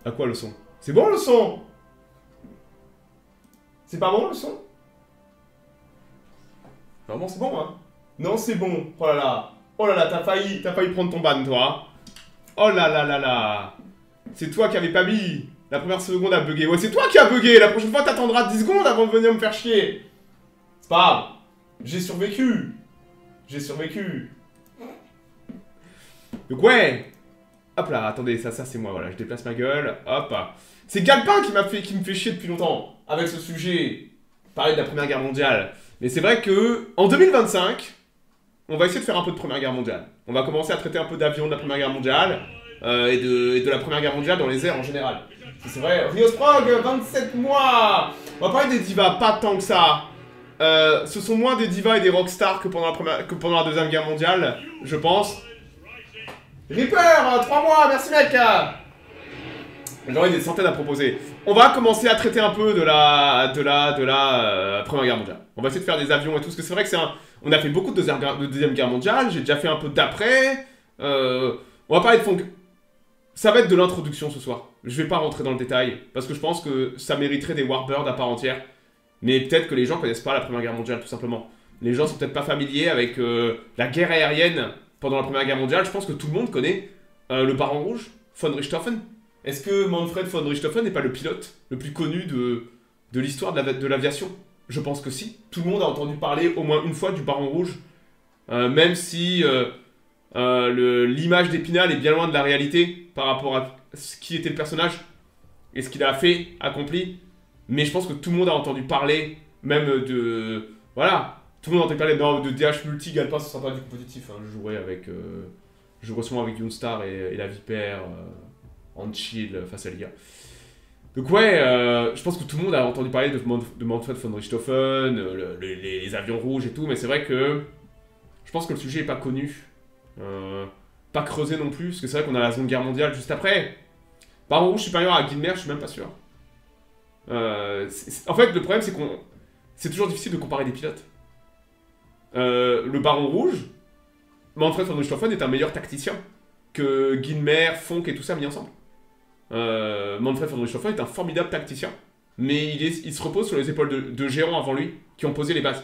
À quoi le son? C'est bon le son? C'est pas bon le son? Normalement c'est bon, hein? Non, c'est bon. Oh là là. Oh là là, t'as failli prendre ton ban, toi. Oh là là là là. C'est toi qui avais pas mis. La première seconde a bugué. Ouais, c'est toi qui as bugué. La prochaine fois, t'attendras 10 secondes avant de venir me faire chier. C'est pas grave. J'ai survécu. J'ai survécu. Donc ouais. Hop là, attendez, ça c'est moi, voilà, je déplace ma gueule, hop. C'est Galpin qui me fait chier depuis longtemps, avec ce sujet, parler de la Première Guerre mondiale. Mais c'est vrai que, en 2025, on va essayer de faire un peu de Première Guerre mondiale. On va commencer à traiter un peu d'avions de la Première Guerre mondiale, et de la Première Guerre mondiale dans les airs en général. C'est vrai, Rio Sprog, 27 mois. On va parler des divas, pas tant que ça. Ce sont moins des divas et des rockstars que pendant la Deuxième Guerre mondiale, je pense. Reaper, 3 mois, merci mec. J'aurais des centaines à proposer. On va commencer à traiter un peu de la Première Guerre mondiale. On va essayer de faire des avions et tout, parce que c'est vrai que on a fait beaucoup de Deuxième Guerre mondiale, j'ai déjà fait un peu d'après. On va parler de fond. Ça va être de l'introduction ce soir. Je vais pas rentrer dans le détail, parce que je pense que ça mériterait des Warbirds à part entière. Mais peut-être que les gens connaissent pas la Première Guerre mondiale, tout simplement. Les gens sont peut-être pas familiers avec la guerre aérienne pendant la Première Guerre mondiale. Je pense que tout le monde connaît le Baron Rouge, von Richthofen. Est-ce que Manfred von Richthofen n'est pas le pilote le plus connu de l'histoire de l'aviation? Je pense que si. Tout le monde a entendu parler au moins une fois du Baron Rouge. Même si l'image d'Épinal est bien loin de la réalité par rapport à ce qui était le personnage et ce qu'il a fait, accompli. Mais je pense que tout le monde a entendu parler, même de... Voilà. Tout le monde a entendu parler de DH Multi, Galpin, ce sera pas du compétitif. Hein. Je jouerai souvent avec Yoonstar et la Vipère en chill face à l'IA. Donc ouais, je pense que tout le monde a entendu parler de Manfred von Richthofen, les avions rouges et tout, mais c'est vrai que je pense que le sujet est pas connu. Pas creusé non plus, parce que c'est vrai qu'on a la Seconde Guerre mondiale juste après. Baron Rouge supérieur à Guilmer, je suis même pas sûr. En fait, le problème, c'est c'est toujours difficile de comparer des pilotes. Le Baron Rouge, Manfred von Richthofen est un meilleur tacticien que Guilmer, Fonck et tout ça mis ensemble. Manfred von Richthofen est un formidable tacticien, mais il se repose sur les épaules de géants avant lui, qui ont posé les bases.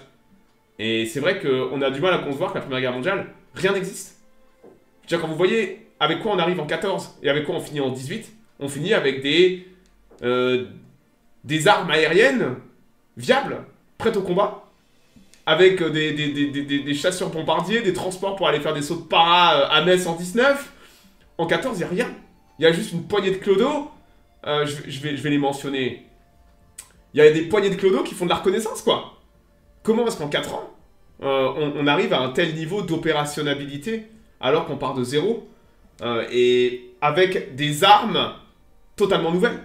Et c'est vrai qu'on a du mal à concevoir que la Première Guerre mondiale, rien n'existe. C'est-à-dire, quand vous voyez avec quoi on arrive en 14 et avec quoi on finit en 18, on finit avec des armes aériennes viables, prêtes au combat, avec des chasseurs bombardiers, des transports pour aller faire des sauts de para à Metz en 19. En 14, il n'y a rien. Il y a juste une poignée de clodos. Je vais les mentionner. Il y a des poignées de clodos qui font de la reconnaissance, quoi. Comment est-ce qu'en 4 ans, on arrive à un tel niveau d'opérationnalité alors qu'on part de zéro et avec des armes totalement nouvelles?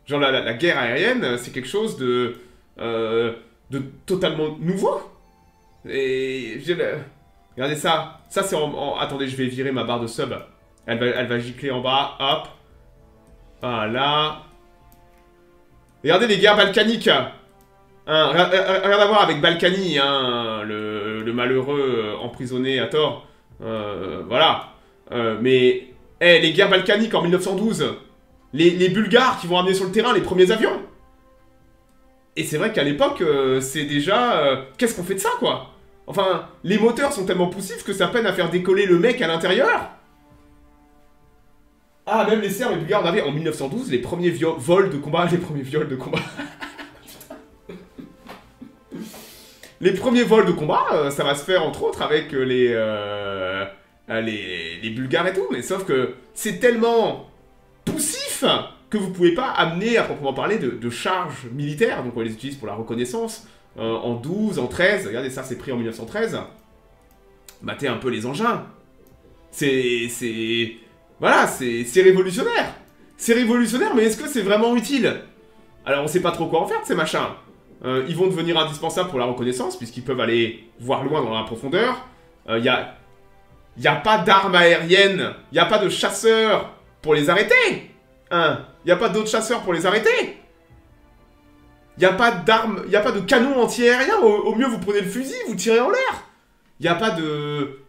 Genre la guerre aérienne, c'est quelque chose de totalement nouveau. Et regardez ça. Ça c'est attendez, je vais virer ma barre de sub. Elle va gicler en bas. Hop. Voilà. Regardez les guerres balkaniques. Hein, rien à voir avec Balkany, hein, le malheureux emprisonné à tort. Voilà. Mais les guerres balkaniques en 1912. Les Bulgares qui vont amener sur le terrain les premiers avions. Et c'est vrai qu'à l'époque, c'est déjà... qu'est-ce qu'on fait de ça, quoi? Enfin, les moteurs sont tellement poussifs que ça peine à faire décoller le mec à l'intérieur. Ah, même les Serbes et les Bulgares, on avait en 1912 les premiers vols de combat. Les premiers viols de combat. Les premiers vols de combat, ça va se faire entre autres avec les Bulgares et tout. Mais sauf que c'est tellement poussif que vous pouvez pas amener à proprement parler de charges militaires. Donc on les utilise pour la reconnaissance. En 12, en 13, regardez ça, c'est pris en 1913. Matez un peu les engins. Voilà, c'est révolutionnaire. C'est révolutionnaire, mais est-ce que c'est vraiment utile? Alors on sait pas trop quoi en faire de ces machins. Ils vont devenir indispensables pour la reconnaissance, puisqu'ils peuvent aller voir loin dans la profondeur. Y a pas d'armes aériennes, y a pas de chasseurs pour les arrêter. Hein, y a pas d'autres chasseurs pour les arrêter. Y a pas d'armes, y a pas de canon anti-aérien. Au mieux, vous prenez le fusil, vous tirez en l'air. Y a pas de...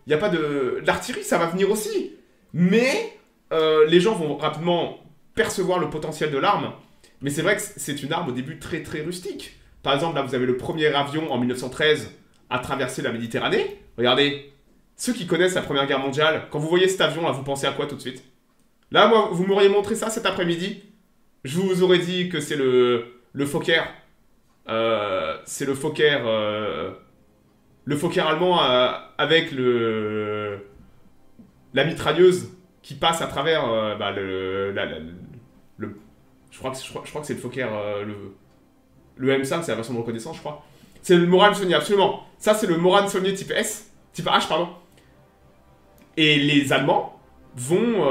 L'artillerie, ça va venir aussi. Mais les gens vont rapidement percevoir le potentiel de l'arme. Mais c'est vrai que c'est une arme au début très très rustique. Par exemple, là, vous avez le premier avion en 1913 à traverser la Méditerranée. Regardez, ceux qui connaissent la Première Guerre mondiale, quand vous voyez cet avion, là, vous pensez à quoi tout de suite? Là, moi, vous m'auriez montré ça cet après-midi. Je vous aurais dit que c'est le Fokker. C'est le Fokker... le Fokker allemand avec la mitrailleuse qui passe à travers je crois que c'est le Fokker, le M5, c'est la version de reconnaissance, je crois. C'est le Morane Saulnier, absolument. Ça, c'est le Morane Saulnier type H, pardon. Et les Allemands vont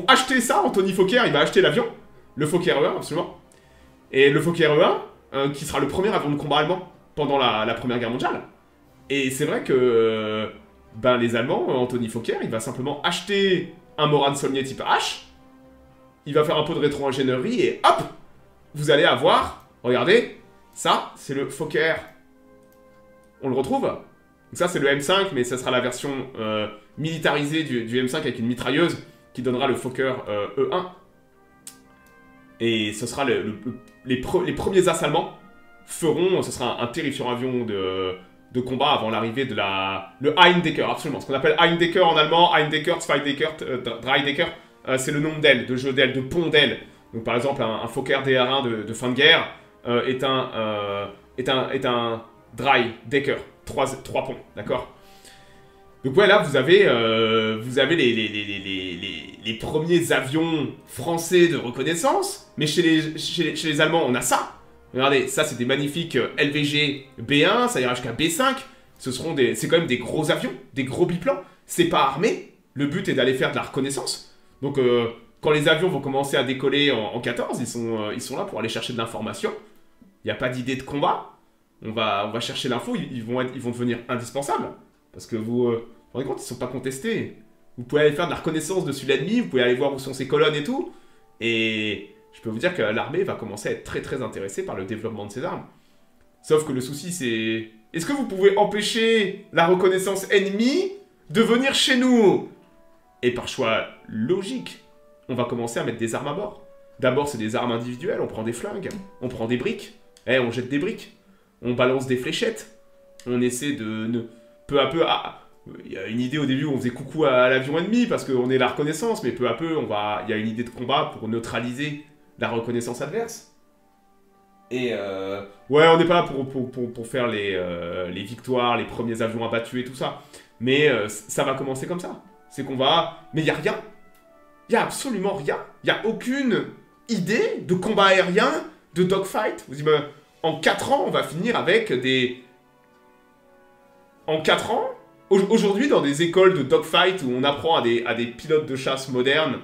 acheter ça. Anthony Fokker, il va acheter l'avion, le Fokker E1, absolument. Et le Fokker E1, qui sera le premier avion de combat allemand pendant la Première Guerre mondiale. Et c'est vrai que les Allemands, Anthony Fokker, il va simplement acheter un Morane Saulnier type H, il va faire un peu de rétro-ingénierie et hop, vous allez avoir, regardez, ça, c'est le Fokker. On le retrouve. Donc ça, c'est le M5, mais ça sera la version militarisée du M5 avec une mitrailleuse qui donnera le Fokker E1. Et ce sera les premiers As allemands feront, ce sera un terrifiant avion de combat avant l'arrivée de le Heimdecker, absolument. Ce qu'on appelle Heimdecker en allemand, Heimdecker, Zweidecker, Dreidecker, c'est le nombre d'ailes, de jeux d'ailes, de ponts d'ailes. Donc par exemple, un Fokker DR1 de fin de guerre est un Dreidecker, 3 ponts, d'accord? Donc ouais, là, vous avez les premiers avions français de reconnaissance, mais chez les Allemands, on a ça. Regardez, ça, c'est des magnifiques LVG B1, ça ira jusqu'à B5. C'est quand même des gros avions, des gros biplans. C'est pas armé. Le but est d'aller faire de la reconnaissance. Donc, quand les avions vont commencer à décoller en 14, ils sont là pour aller chercher de l'information. Il n'y a pas d'idée de combat. On va chercher l'info, ils vont devenir indispensables. Parce que vous vous rendez compte, ils ne sont pas contestés. Vous pouvez aller faire de la reconnaissance dessus de l'ennemi, vous pouvez aller voir où sont ses colonnes et tout. Et je peux vous dire que l'armée va commencer à être très très intéressée par le développement de ces armes. Sauf que le souci c'est... Est-ce que vous pouvez empêcher la reconnaissance ennemie de venir chez nous? Et par choix logique, on va commencer à mettre des armes à bord. D'abord c'est des armes individuelles, on prend des flingues, on prend des briques, on jette des briques, on balance des fléchettes, on essaie de... peu à peu... il y a une idée au début où on faisait coucou à l'avion ennemi parce qu'on est la reconnaissance, mais peu à peu il y a une idée de combat pour neutraliser la reconnaissance adverse. Et ouais, on n'est pas là pour faire les victoires, les premiers avions abattus et tout ça. Mais ça va commencer comme ça. C'est qu'on va... Mais il n'y a rien. Il n'y a absolument rien. Il n'y a aucune idée de combat aérien, de dogfight. Vous dites, en 4 ans, on va finir avec des... En 4 ans, aujourd'hui, dans des écoles de dogfight où on apprend à des pilotes de chasse modernes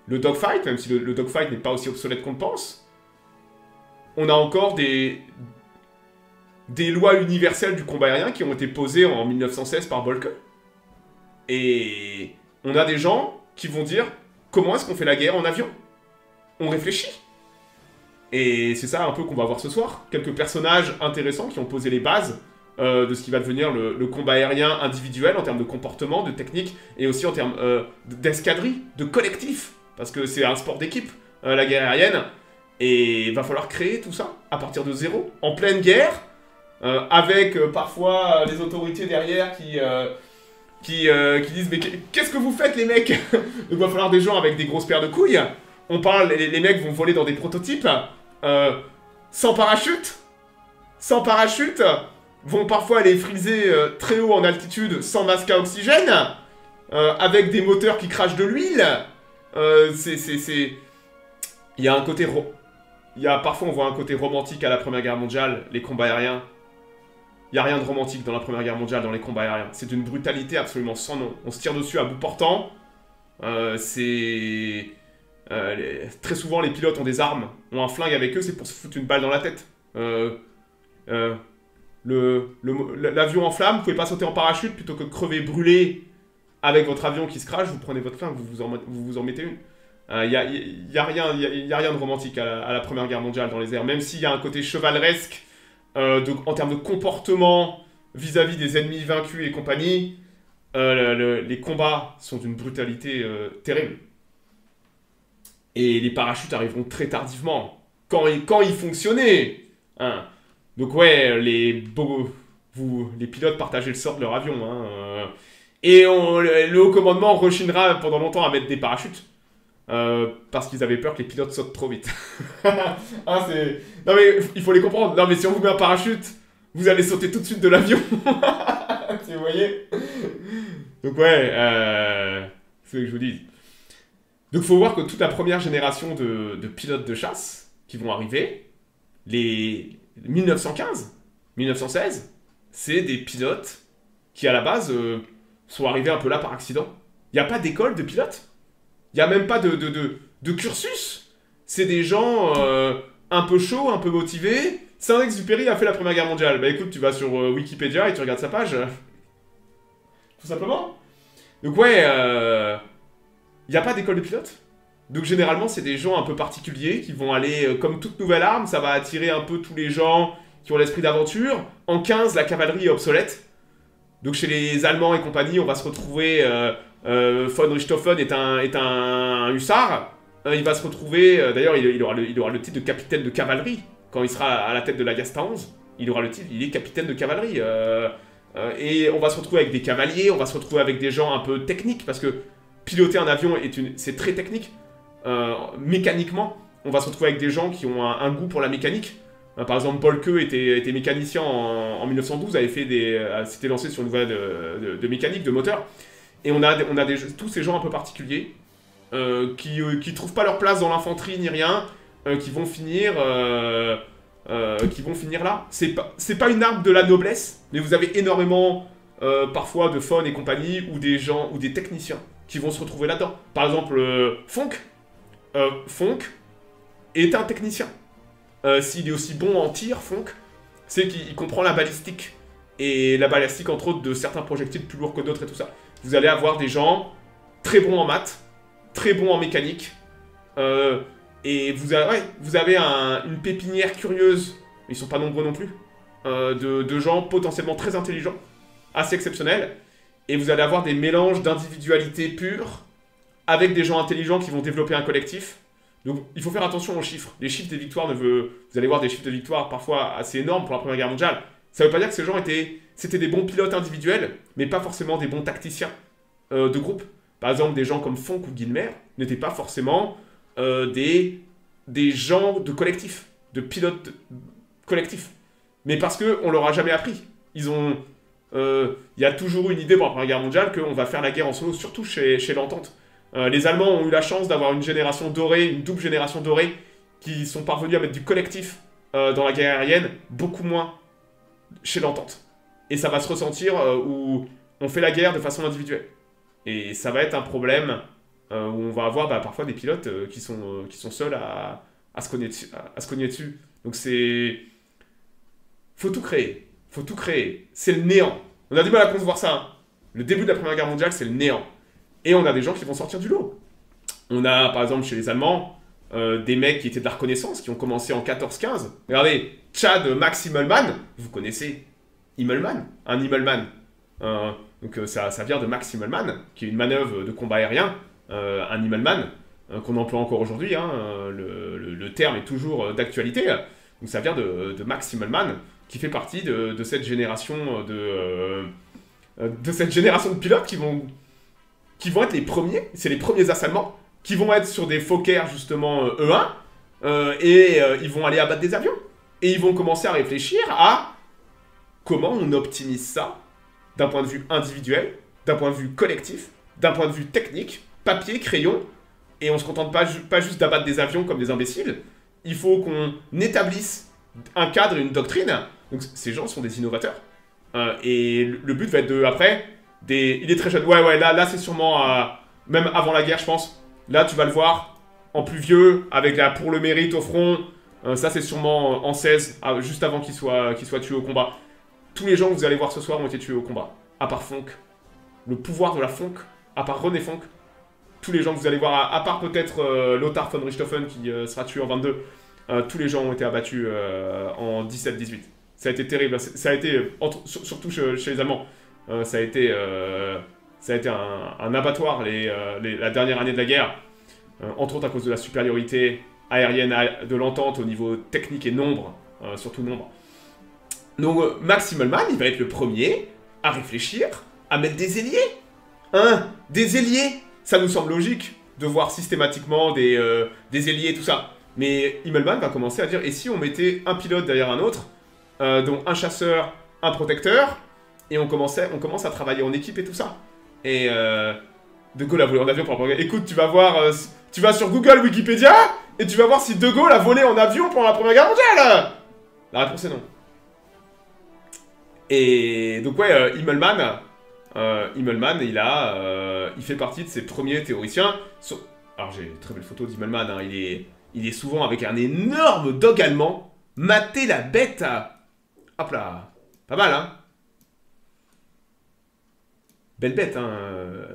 le dogfight, même si le dogfight n'est pas aussi obsolète qu'on le pense, on a encore des lois universelles du combat aérien qui ont été posées en 1916 par Bolke. Et on a des gens qui vont dire comment est-ce qu'on fait la guerre en avion? On réfléchit. Et c'est ça un peu qu'on va voir ce soir. Quelques personnages intéressants qui ont posé les bases de ce qui va devenir le combat aérien individuel en termes de comportement, de technique, et aussi en termes d'escadrille, de collectif. Parce que c'est un sport d'équipe, la guerre aérienne. Et il va falloir créer tout ça à partir de zéro, en pleine guerre, avec parfois les autorités derrière qui disent « Mais qu'est-ce que vous faites, les mecs ?» Donc il va falloir des gens avec des grosses paires de couilles. On parle, les mecs vont voler dans des prototypes, sans parachute, vont parfois aller friser très haut en altitude, sans masque à oxygène, avec des moteurs qui crachent de l'huile. Il y a un côté... Parfois, on voit un côté romantique à la Première Guerre mondiale, les combats aériens. Il n'y a rien de romantique dans la Première Guerre mondiale, dans les combats aériens. C'est d'une brutalité absolument sans nom. On se tire dessus à bout portant. Très souvent, les pilotes ont des armes, ont un flingue avec eux, c'est pour se foutre une balle dans la tête. L'avion en flammes, vous pouvez pas sauter en parachute, plutôt que crever brûlé avec votre avion qui se crache, vous prenez votre flingue, vous en mettez une. Il y a rien de romantique à la Première Guerre mondiale dans les airs, même s'il y a un côté chevaleresque en termes de comportement vis-à-vis des ennemis vaincus et compagnie. Les combats sont d'une brutalité terrible. Et les parachutes arriveront très tardivement, quand ils fonctionnaient. Hein. Donc ouais, les pilotes partageaient le sort de leur avion. Hein. Et le haut commandement rechignera pendant longtemps à mettre des parachutes. Parce qu'ils avaient peur que les pilotes sautent trop vite. Ah, non mais il faut les comprendre. Non mais si on vous met un parachute, vous allez sauter tout de suite de l'avion. Vous voyez. Donc ouais, c'est ce que je vous dis. Donc il faut voir que toute la première génération de pilotes de chasse qui vont arriver, les 1915, 1916, c'est des pilotes qui à la base sont arrivés un peu là par accident. Il n'y a pas d'école de pilote. Il n'y a même pas de cursus. C'est des gens un peu chauds, un peu motivés. Saint-Exupéry a fait la Première Guerre mondiale. Bah écoute, tu vas sur Wikipédia et tu regardes sa page. Tout simplement. Donc ouais, il n'y a pas d'école de pilote. Donc généralement, c'est des gens un peu particuliers qui vont aller, comme toute nouvelle arme, ça va attirer un peu tous les gens qui ont l'esprit d'aventure. En 15, la cavalerie est obsolète. Donc chez les Allemands et compagnie, on va se retrouver... von Richthofen est un hussard. Il va se retrouver... D'ailleurs, il aura le titre de capitaine de cavalerie. Quand il sera à la tête de la Gasta 11, il aura le titre, il est capitaine de cavalerie. Et on va se retrouver avec des cavaliers, on va se retrouver avec des gens un peu techniques, parce que piloter un avion, c'est très technique. Mécaniquement, on va se retrouver avec des gens qui ont un goût pour la mécanique. Par exemple, Paul Queux était mécanicien en 1912, s'était lancé sur une voie de mécanique, de moteur. Et on a tous ces gens un peu particuliers qui trouvent pas leur place dans l'infanterie ni rien, qui vont finir là. C'est pas une arme de la noblesse, mais vous avez énormément parfois de fun et compagnie, ou des gens, ou des techniciens qui vont se retrouver là-dedans. Par exemple, Fonck est un technicien. S'il est aussi bon en tir, Fonck, c'est qu'il comprend la balistique. Et la balistique, entre autres, de certains projectiles plus lourds que d'autres et tout ça. Vous allez avoir des gens très bons en maths, très bons en mécanique, et vous avez une pépinière curieuse, ils sont pas nombreux non plus, de gens potentiellement très intelligents, assez exceptionnels, et vous allez avoir des mélanges d'individualité pure, avec des gens intelligents qui vont développer un collectif. Donc il faut faire attention aux chiffres. Les chiffres des victoires, vous allez voir des chiffres de victoires parfois assez énormes pour la Première Guerre mondiale. Ça veut pas dire que ces gens c'était des bons pilotes individuels, mais pas forcément des bons tacticiens de groupe. Par exemple, des gens comme Fonck ou Gilmer n'étaient pas forcément des gens de collectif, de pilotes collectifs. Mais parce qu'on leur a jamais appris. Il y a toujours une idée pour la Première Guerre mondiale qu'on va faire la guerre en solo, surtout chez l'Entente. Les Allemands ont eu la chance d'avoir une génération dorée, une double génération dorée, qui sont parvenus à mettre du collectif dans la guerre aérienne, beaucoup moins chez l'Entente. Et ça va se ressentir où on fait la guerre de façon individuelle. Et ça va être un problème où on va avoir parfois des pilotes qui sont seuls à se cogner dessus. Donc c'est... Faut tout créer. Faut tout créer. C'est le néant. On a du mal à concevoir ça. Hein. Le début de la Première Guerre mondiale, c'est le néant. Et on a des gens qui vont sortir du lot. On a, par exemple, chez les Allemands, des mecs qui étaient de la reconnaissance, qui ont commencé en 14-15. Regardez, Chad Max Immelmann, vous connaissez Immelmann, un Immelmann. Donc ça vient de Max Immelmann, qui est une manœuvre de combat aérien, un Immelmann, qu'on emploie encore aujourd'hui, hein, le terme est toujours d'actualité. Donc ça vient de Max Immelmann, qui fait partie de cette génération de pilotes qui vont être les premiers, c'est les premiers Allemands, qui vont être sur des Fokker justement E1, et ils vont aller abattre des avions. Et ils vont commencer à réfléchir à comment on optimise ça d'un point de vue individuel, d'un point de vue collectif, d'un point de vue technique, papier, crayon, et on se contente pas juste d'abattre des avions comme des imbéciles. Il faut qu'on établisse un cadre et une doctrine. Donc ces gens sont des innovateurs. Et le but va être après... Il est très jeune. Ouais, là c'est sûrement... même avant la guerre, je pense. Là, tu vas le voir, en plus vieux, avec la pour le mérite au front. Ça, c'est sûrement en 16, juste avant qu'il soit tué au combat. Tous les gens que vous allez voir ce soir ont été tués au combat. À part Fonck. Le pouvoir de la Fonck, à part René Fonck. Tous les gens que vous allez voir, à part peut-être Lothar von Richthofen, qui sera tué en 22, tous les gens ont été abattus en 17-18. Ça a été terrible. Ça a été, surtout chez les Allemands. Ça a été un abattoir la dernière année de la guerre. entre autres à cause de la supériorité aérienne de l'entente au niveau technique et nombre, surtout nombre. Donc Max Immelmann, il va être le premier à réfléchir, à mettre des ailiers. Hein, des ailiers. Ça nous semble logique de voir systématiquement des ailiers et tout ça. Mais Immelmann va commencer à dire, et si on mettait un pilote derrière un autre, dont un chasseur, un protecteur, et on commence à travailler en équipe et tout ça. Et De Gaulle a volé en avion pendant la Première Guerre. Écoute, tu vas voir, tu vas sur Google, Wikipédia, et tu vas voir si De Gaulle a volé en avion pendant la Première Guerre mondiale. La réponse est non. Et donc ouais, Immelmann, il fait partie de ces premiers théoriciens. Alors j'ai une très belle photo d'Immelmann, hein. Il est souvent avec un énorme dog allemand. Matez la bête. Hop là, pas mal, hein. Belle bête, hein.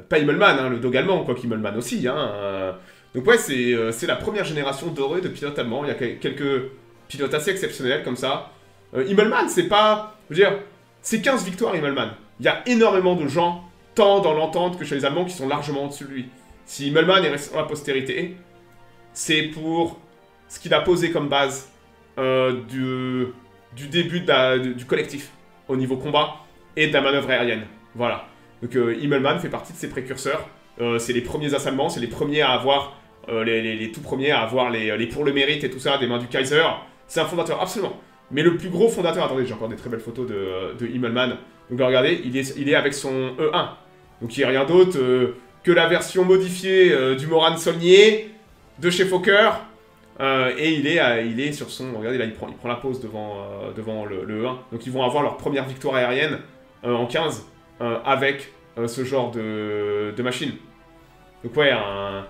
Pas Immelmann, hein, le dog allemand, quoi qu'Immelmann aussi, hein. Donc ouais, c'est la première génération dorée de pilotes allemands. Il y a quelques pilotes assez exceptionnels comme ça. Immelmann, c'est pas... Je veux dire, c'est 15 victoires, Immelmann. Il y a énormément de gens, tant dans l'entente que chez les Allemands, qui sont largement au-dessus de lui. Si Immelmann est resté dans la postérité, c'est pour ce qu'il a posé comme base du début du collectif, au niveau combat, et de la manœuvre aérienne. Voilà. Donc Immelmann fait partie de ses précurseurs. C'est les premiers Allemands, c'est les premiers à avoir... les tout premiers à avoir les pour le mérite et tout ça, des mains du Kaiser. C'est un fondateur, absolument. Mais le plus gros fondateur... Attendez, j'ai encore des très belles photos de Immelmann. Donc là, regardez, il est avec son E1. Donc il n'y a rien d'autre que la version modifiée du Morane Saulnier de chez Fokker. Et il est sur son... Regardez, là, il prend la pause devant le E1. Donc ils vont avoir leur première victoire aérienne en 15 avec ce genre de machine. Donc ouais,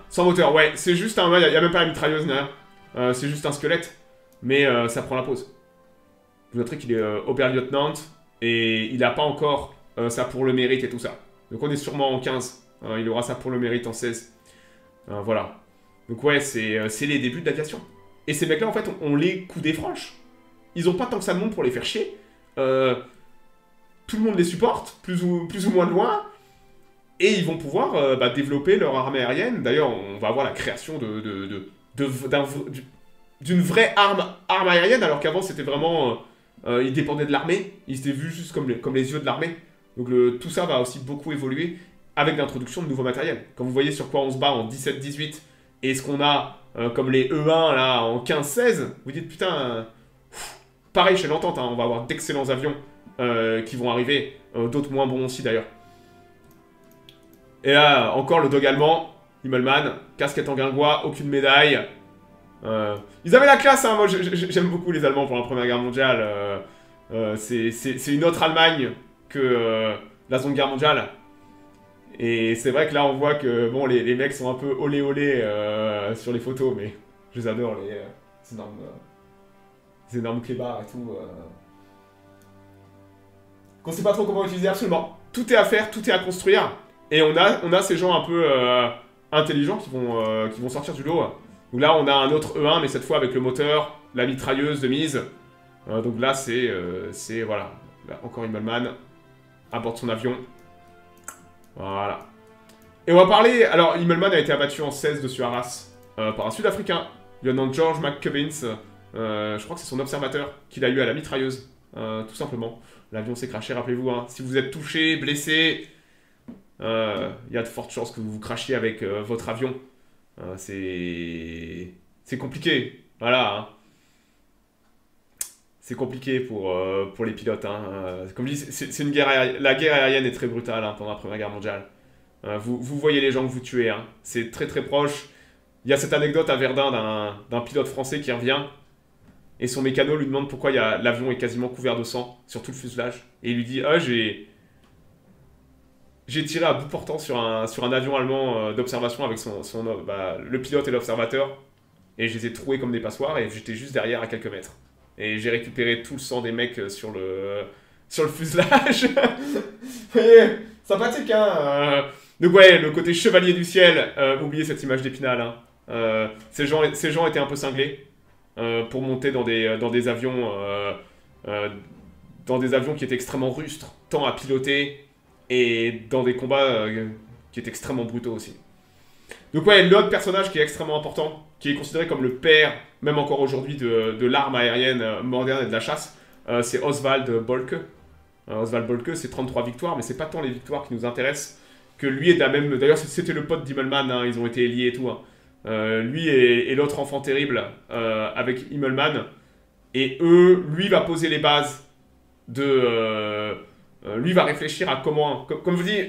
sans moteur. Ouais, c'est juste un... Il n'y a même pas la mitrailleuse, rien. C'est juste un squelette. Mais ça prend la pause. Vous noterez qu'il est Oberleutnant et il n'a pas encore ça pour le mérite et tout ça. Donc on est sûrement en 15. Il aura ça pour le mérite en 16. Voilà. Donc ouais, c'est les débuts de l'aviation. Et ces mecs-là, en fait, on les coudées franches. Ils ont pas tant que ça de monde pour les faire chier. Tout le monde les supporte, plus ou moins de loin. Et ils vont pouvoir développer leur armée aérienne. D'ailleurs, on va avoir la création d'une vraie arme aérienne, alors qu'avant, c'était vraiment... ils dépendaient de l'armée. Ils étaient vus juste comme les yeux de l'armée. Donc tout ça va aussi beaucoup évoluer avec l'introduction de nouveaux matériels. Quand vous voyez sur quoi on se bat en 17-18 et ce qu'on a comme les E1 là en 15-16, vous dites putain... pareil chez l'Entente, hein, on va avoir d'excellents avions qui vont arriver. D'autres moins bons aussi d'ailleurs. Et là, encore le dog allemand, Immelmann, casquette en guingois, aucune médaille. Ils avaient la classe, hein. Moi j'aime beaucoup les Allemands pour la Première Guerre mondiale. C'est une autre Allemagne que la Seconde Guerre mondiale. Et c'est vrai que là on voit que bon, les mecs sont un peu olé olé sur les photos, mais je les adore, les énormes clébards et tout. Qu'on sait pas trop comment utiliser, absolument. Tout est à faire, tout est à construire. Et on a ces gens un peu intelligents qui vont sortir du lot. Donc là, on a un autre E1, mais cette fois avec le moteur, la mitrailleuse de mise. Donc là, c'est voilà. Là, encore Immelmann à bord de son avion. Voilà. Et on va parler... Alors, Immelmann a été abattu en 16 dessus Arras par un Sud-Africain, lieutenant George McCubbins. Je crois que c'est son observateur qu'il a eu à la mitrailleuse, tout simplement. L'avion s'est crashé, rappelez-vous. Hein. Si vous êtes touché, blessé, il y a de fortes chances que vous vous crashiez avec votre avion. C'est compliqué, voilà. Hein. C'est compliqué pour les pilotes. Hein. Comme je dis, c'est une guerre la guerre aérienne est très brutale hein, pendant la Première Guerre mondiale. Vous voyez les gens que vous tuez. Hein. C'est très très proche. Il y a cette anecdote à Verdun d'un pilote français qui revient et son mécano lui demande pourquoi l'avion est quasiment couvert de sang sur tout le fuselage. Et il lui dit « Ah, j'ai tiré à bout portant sur un avion allemand d'observation avec le pilote et l'observateur. Et je les ai troués comme des passoires et j'étais juste derrière à quelques mètres. Et j'ai récupéré tout le sang des mecs sur le fuselage. Vous voyez, sympathique, hein. Donc ouais, le côté chevalier du ciel, oubliez cette image d'Épinal. Hein. Ces gens étaient un peu cinglés pour monter dans des avions qui étaient extrêmement rustres, tant à piloter et dans des combats qui étaient extrêmement brutaux aussi. Donc ouais, l'autre personnage qui est extrêmement important, qui est considéré comme le père, même encore aujourd'hui, de l'arme aérienne moderne et de la chasse, c'est Oswald Bolke. Oswald Bolke, c'est 33 victoires, mais c'est pas tant les victoires qui nous intéressent, que lui est de la même... D'ailleurs, c'était le pote d'Immelman, hein, ils ont été liés et tout. Hein. Lui et l'autre enfant terrible avec Immelman. Et lui va poser les bases de... lui va réfléchir à comment... Comme je vous dis,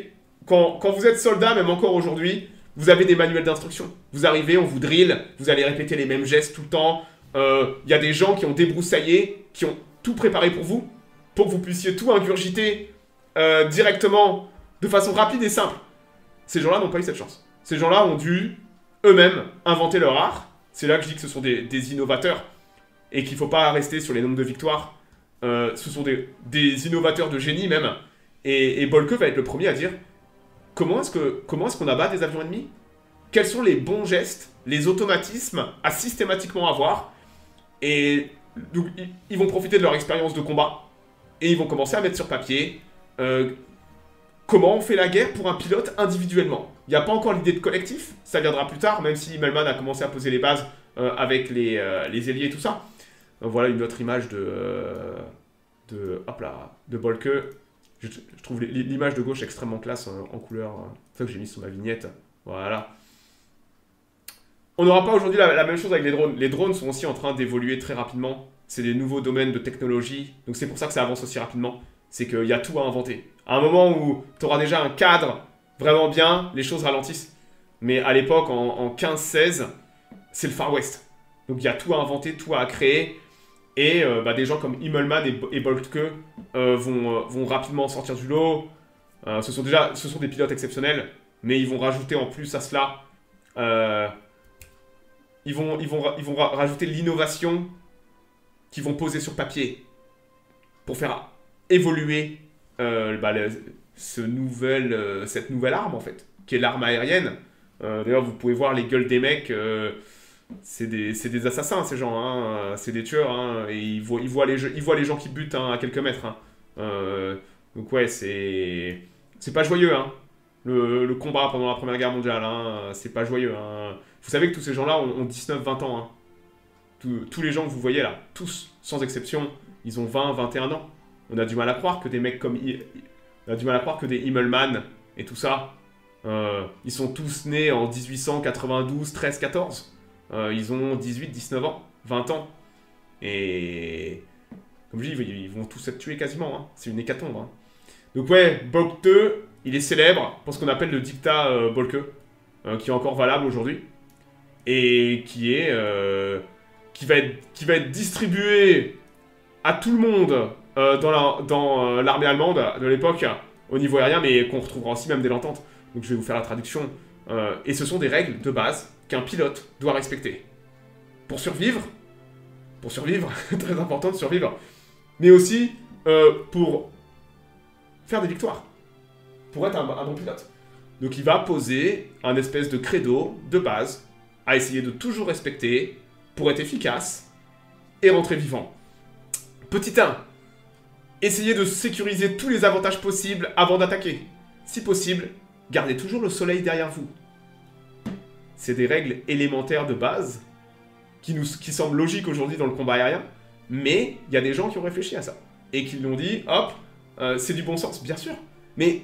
quand vous êtes soldat, même encore aujourd'hui, vous avez des manuels d'instruction. Vous arrivez, on vous drill, vous allez répéter les mêmes gestes tout le temps. Il y a des gens qui ont débroussaillé, qui ont tout préparé pour que vous puissiez tout ingurgiter directement, de façon rapide et simple. Ces gens-là n'ont pas eu cette chance. Ces gens-là ont dû eux-mêmes inventer leur art. C'est là que je dis que ce sont des innovateurs et qu'il ne faut pas rester sur les nombres de victoires. Ce sont des innovateurs de génie même. Et Bolke va être le premier à dire comment est-ce qu'on abat des avions ennemis? Quels sont les bons gestes, les automatismes à systématiquement avoir? Et donc, ils vont profiter de leur expérience de combat et ils vont commencer à mettre sur papier comment on fait la guerre pour un pilote individuellement. Il n'y a pas encore l'idée de collectif, ça viendra plus tard, même si Immelman a commencé à poser les bases avec les ailiers et tout ça. Voilà une autre image de Bolke. Je trouve l'image de gauche extrêmement classe en couleur. C'est ça que j'ai mis sur ma vignette. Voilà. On n'aura pas aujourd'hui la même chose avec les drones. Les drones sont aussi en train d'évoluer très rapidement. C'est des nouveaux domaines de technologie. Donc c'est pour ça que ça avance aussi rapidement. C'est qu'il y a tout à inventer. À un moment où tu auras déjà un cadre vraiment bien, les choses ralentissent. Mais à l'époque, en 15-16, c'est le Far West. Donc il y a tout à inventer, tout à créer. Et des gens comme Immelman et Bolke vont rapidement sortir du lot. Ce sont des pilotes exceptionnels, mais ils vont rajouter en plus à cela, ils vont rajouter l'innovation qu'ils vont poser sur papier pour faire évoluer cette nouvelle arme en fait, qui est l'arme aérienne. D'ailleurs, vous pouvez voir les gueules des mecs. C'est des assassins, ces gens, hein. C'est des tueurs, hein. Et ils voient les gens qui butent hein, à quelques mètres. Hein. Donc ouais, c'est pas joyeux, hein. Le combat pendant la Première Guerre mondiale, hein, c'est pas joyeux. Hein. Vous savez que tous ces gens-là ont 19-20 ans. Hein. Tous les gens que vous voyez là, tous, sans exception, ils ont 20-21 ans. On a du mal à croire que des mecs comme... On a du mal à croire que des Immelman et tout ça, ils sont tous nés en 1892, 13, 14. Ils ont 18, 19 ans, 20 ans. Et comme je dis, ils vont tous être tués quasiment. Hein. C'est une hécatombe. Hein. Donc ouais, Bolke, il est célèbre pour ce qu'on appelle le dictat Bolke, qui est encore valable aujourd'hui. Et qui va être distribué à tout le monde dans l'armée allemande de l'époque, au niveau aérien, mais qu'on retrouvera aussi même dès l'entente. Donc je vais vous faire la traduction. Et ce sont des règles de base qu'un pilote doit respecter. Pour survivre, très important de survivre, mais aussi pour faire des victoires, pour être un bon pilote. Donc il va poser un espèce de credo de base à essayer de toujours respecter pour être efficace et rentrer vivant. Petit 1, essayez de sécuriser tous les avantages possibles avant d'attaquer. Si possible, gardez toujours le soleil derrière vous. C'est des règles élémentaires de base qui semblent logiques aujourd'hui dans le combat aérien, mais il y a des gens qui ont réfléchi à ça et qui l'ont dit, hop, c'est du bon sens, bien sûr. Mais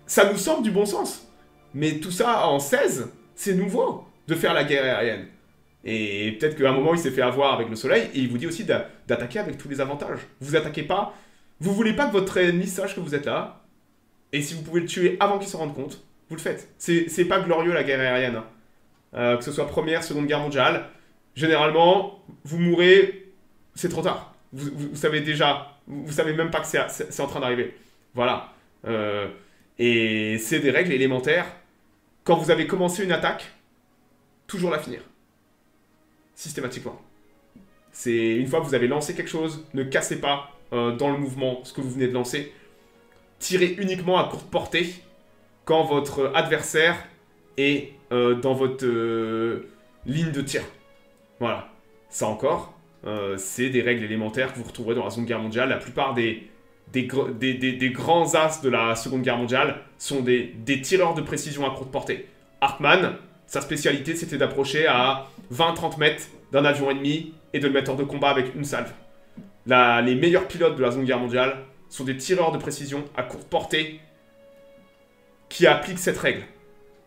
ça nous semble du bon sens. Mais tout ça en 16, c'est nouveau de faire la guerre aérienne. Et peut-être qu'à un moment, il s'est fait avoir avec le soleil et il vous dit aussi d'attaquer avec tous les avantages. Vous attaquez pas, vous voulez pas que votre ennemi sache que vous êtes là, et si vous pouvez le tuer avant qu'il se rende compte, vous le faites. C'est pas glorieux la guerre aérienne. Hein. Que ce soit Première, Seconde Guerre mondiale, généralement, vous mourrez, c'est trop tard. Vous savez déjà, vous savez même pas que c'est en train d'arriver. Voilà. Et c'est des règles élémentaires. Quand vous avez commencé une attaque, toujours la finir. Systématiquement. C'est une fois que vous avez lancé quelque chose, ne cassez pas dans le mouvement ce que vous venez de lancer. Tirez uniquement à courte portée quand votre adversaire est dans votre ligne de tir. Voilà. Ça encore, c'est des règles élémentaires que vous retrouverez dans la Seconde Guerre mondiale. La plupart des grands as de la Seconde Guerre mondiale sont des tireurs de précision à courte portée. Hartmann, sa spécialité, c'était d'approcher à 20-30 mètres d'un avion ennemi et de le mettre hors de combat avec une salve. Les meilleurs pilotes de la Seconde Guerre mondiale sont des tireurs de précision à courte portée qui appliquent cette règle.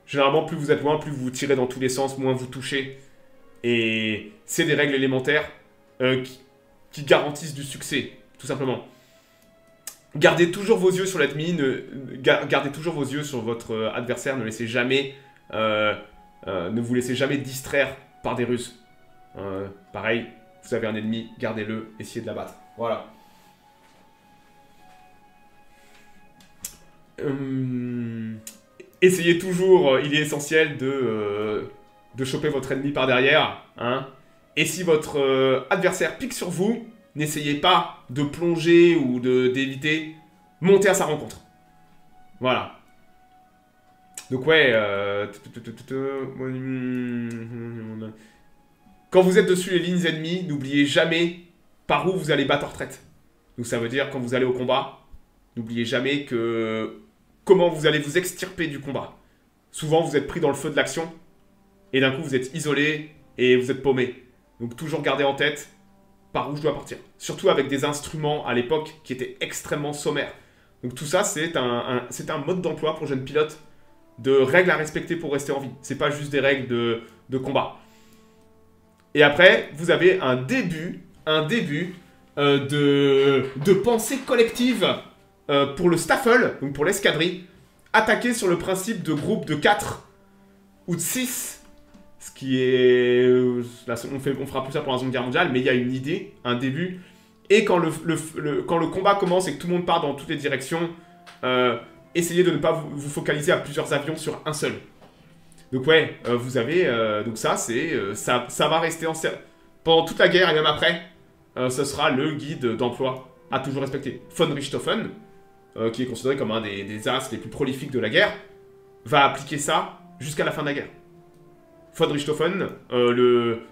Généralement, plus vous êtes loin, plus vous tirez dans tous les sens, moins vous touchez. Et c'est des règles élémentaires qui garantissent du succès, tout simplement. Gardez toujours vos yeux sur l'ennemi, gardez toujours vos yeux sur votre adversaire, ne laissez jamais, ne vous laissez jamais distraire par des Russes. Pareil, vous avez un ennemi, gardez-le, essayez de l'abattre. Voilà. Essayez toujours, il est essentiel de choper votre ennemi par derrière. Hein. Et si votre adversaire pique sur vous, n'essayez pas de plonger ou d'éviter. Montez à sa rencontre. Voilà. Donc ouais. Quand vous êtes dessus les lignes ennemies, n'oubliez jamais par où vous allez battre en retraite. Donc ça veut dire quand vous allez au combat, n'oubliez jamais que comment vous allez vous extirper du combat. Souvent vous êtes pris dans le feu de l'action et d'un coup vous êtes isolé et vous êtes paumé. Donc toujours gardez en tête par où je dois partir. Surtout avec des instruments à l'époque qui étaient extrêmement sommaires. Donc tout ça c'est un mode d'emploi pour jeunes pilotes, de règles à respecter pour rester en vie. C'est pas juste des règles de combat. Et après vous avez un début de pensée collective pour le Staffel, donc pour l'escadrille, attaquer sur le principe de groupe de 4 ou de 6, ce qui est... Là, on fera plus ça pour la Seconde Guerre mondiale, mais il y a une idée, un début, et quand le combat commence et que tout le monde part dans toutes les directions, essayez de ne pas vous focaliser à plusieurs avions sur un seul. Donc ouais, vous avez... donc ça, ça va rester en... Pendant toute la guerre et même après, ce sera le guide d'emploi à toujours respecter. Von Richthofen, qui est considéré comme un des as les plus prolifiques de la guerre, va appliquer ça jusqu'à la fin de la guerre. Von Richthofen,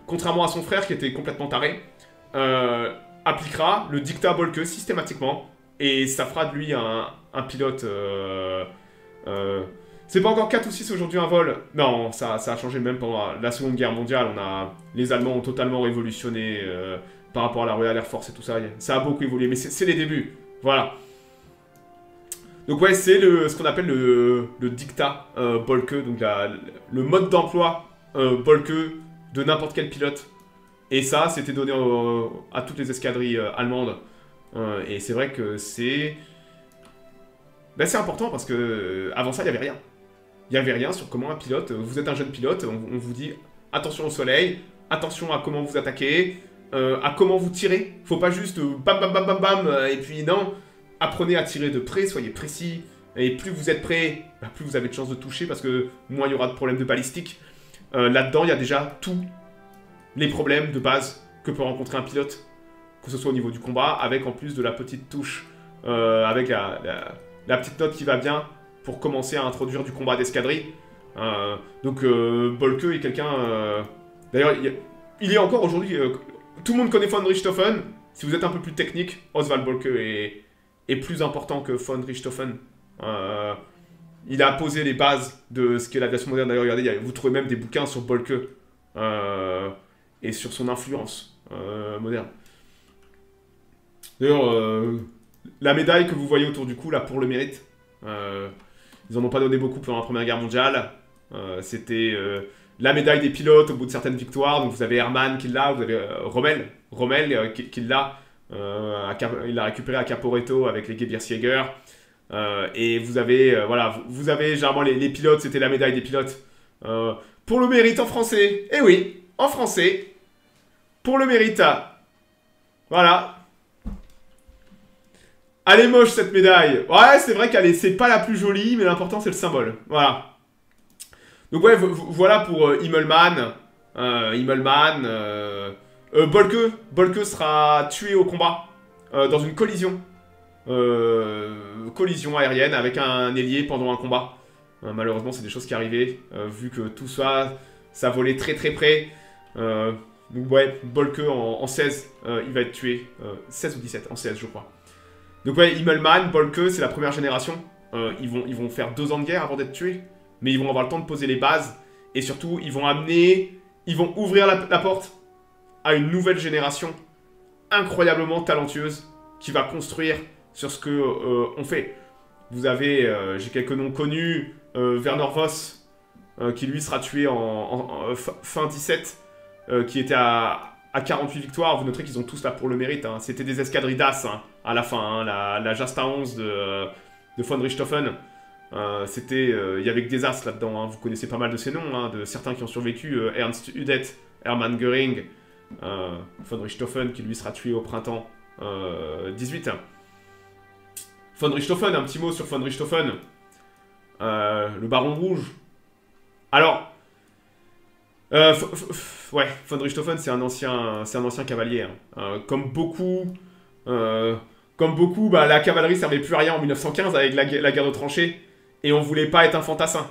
contrairement à son frère qui était complètement taré, appliquera le dictat Bolke systématiquement, et ça fera de lui un pilote... c'est pas encore 4 ou 6 aujourd'hui un vol. Non, ça a changé même pendant la Seconde Guerre mondiale. Les Allemands ont totalement révolutionné par rapport à la Royal Air Force et tout ça. Ça a beaucoup évolué, mais c'est les débuts. Voilà. Donc ouais, c'est ce qu'on appelle le dictat Bolke, donc le mode d'emploi Bolke de n'importe quel pilote. Et ça, c'était donné à toutes les escadrilles allemandes. Et c'est vrai que c'est... Ben, c'est important parce que avant ça, il n'y avait rien. Il n'y avait rien sur comment un pilote... Vous êtes un jeune pilote, on vous dit attention au soleil, attention à comment vous attaquez, à comment vous tirez. Faut pas juste bam bam bam bam bam, et puis non... Apprenez à tirer de près, soyez précis. Et plus vous êtes prêt, plus vous avez de chances de toucher, parce que moins il y aura de problèmes de balistique. Là-dedans, il y a déjà tous les problèmes de base que peut rencontrer un pilote, que ce soit au niveau du combat, avec en plus de la petite touche, avec la petite note qui va bien pour commencer à introduire du combat d'escadrille. Donc Bolke est quelqu'un... D'ailleurs, il est encore aujourd'hui... tout le monde connaît von Richthofen. Si vous êtes un peu plus technique, Oswald Bolke est plus important que von Richthofen. Il a posé les bases de ce qu'est l'aviation moderne. D'ailleurs, regardez, vous trouvez même des bouquins sur Bolke et sur son influence moderne. D'ailleurs, la médaille que vous voyez autour du cou, là, pour le mérite, ils en ont pas donné beaucoup pendant la Première Guerre mondiale. C'était la médaille des pilotes au bout de certaines victoires. Donc vous avez Hermann qui l'a, vous avez Rommel qui l'a. Il l'a récupéré à Caporetto avec les Gebirgsjäger. Et vous avez, voilà, vous avez généralement les pilotes, c'était la médaille des pilotes. Pour le mérite en français. Eh oui, en français. Pour le mérite. Voilà. Elle est moche cette médaille. Ouais, c'est vrai c'est pas la plus jolie, mais l'important c'est le symbole. Voilà. Donc ouais, voilà pour Immelmann. Bolke sera tué au combat dans une collision. Collision aérienne avec un ailier pendant un combat. Malheureusement, c'est des choses qui arrivaient, vu que tout ça, ça volait très très près. Donc ouais, Bolke en 16, il va être tué. 16 ou 17, en 16 je crois. Donc ouais, Immelmann, Bolke, c'est la première génération. Ils vont faire 2 ans de guerre avant d'être tués. Mais ils vont avoir le temps de poser les bases. Et surtout, ils vont ouvrir la porte à une nouvelle génération incroyablement talentueuse qui va construire sur ce que on fait. Vous avez, j'ai quelques noms connus, Werner Voss, qui lui sera tué en fin 17, qui était à 48 victoires. Vous noterez qu'ils ont tous là pour le mérite. Hein. C'était des escadrilles d'As hein, à la fin. Hein. La Jasta 11 de von Richthofen. Il y avait que des As là-dedans. Hein. Vous connaissez pas mal de ces noms, hein, de certains qui ont survécu. Ernst Udet, Hermann Göring, von Richthofen qui lui sera tué au printemps 18. Von Richthofen, un petit mot sur von Richthofen. Le Baron Rouge. Alors, ouais, von Richthofen, c'est un ancien cavalier. Hein. Comme beaucoup, bah, la cavalerie servait plus à rien en 1915 avec la guerre de tranchées. Et on voulait pas être un fantassin.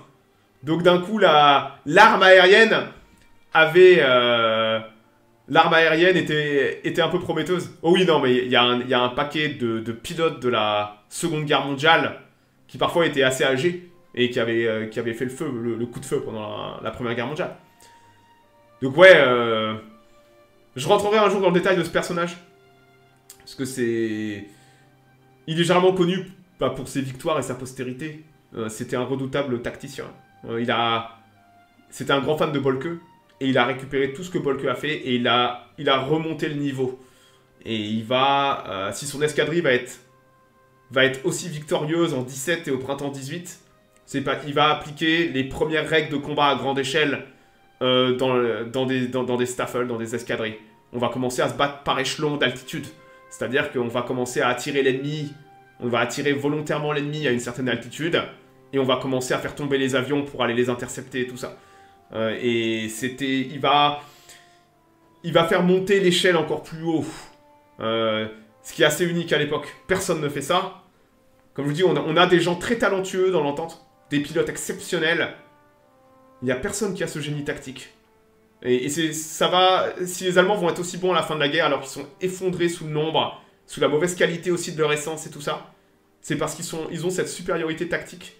Donc d'un coup, l'arme aérienne était un peu prometteuse. Oh oui, non, mais il y a un paquet de pilotes de la Seconde Guerre mondiale qui parfois étaient assez âgés et qui avaient fait le coup de feu pendant la Première Guerre mondiale. Donc ouais, je rentrerai un jour dans le détail de ce personnage. Parce que c'est... Il est généralement connu pour ses victoires et sa postérité. C'était un redoutable tacticien. C'était un grand fan de Bolke. Et il a récupéré tout ce que Bolke a fait. Et il a remonté le niveau. Et il va... si son escadrille va être aussi victorieuse en 17 et au printemps 18, il va appliquer les premières règles de combat à grande échelle dans des staffels, dans des escadrilles. On va commencer à se battre par échelon d'altitude. C'est-à-dire qu'on va commencer à attirer l'ennemi. On va attirer volontairement l'ennemi à une certaine altitude. Et on va commencer à faire tomber les avions pour aller les intercepter et tout ça. Il va faire monter l'échelle encore plus haut. Ce qui est assez unique à l'époque. Personne ne fait ça. Comme je vous dis, on a des gens très talentueux dans l'entente. Des pilotes exceptionnels. Il n'y a personne qui a ce génie tactique. Et ça va... Si les Allemands vont être aussi bons à la fin de la guerre alors qu'ils sont effondrés sous le nombre, sous la mauvaise qualité aussi de leur essence et tout ça, c'est parce qu'ils ont cette supériorité tactique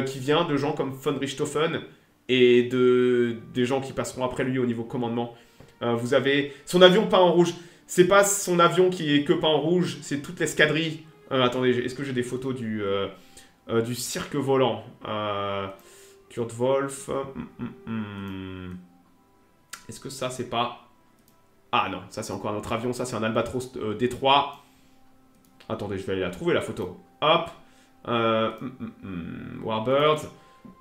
qui vient de gens comme von Richthofen et des gens qui passeront après lui au niveau commandement. Vous avez son avion peint en rouge. C'est pas son avion qui est que peint en rouge, c'est toute l'escadrille. Attendez, est-ce que j'ai des photos du cirque volant Kurt Wolf. Est-ce que ça, c'est pas... Ah non, ça c'est encore un autre avion. Ça, c'est un Albatros D3. Attendez, je vais aller la trouver, la photo. Hop. Warbirds.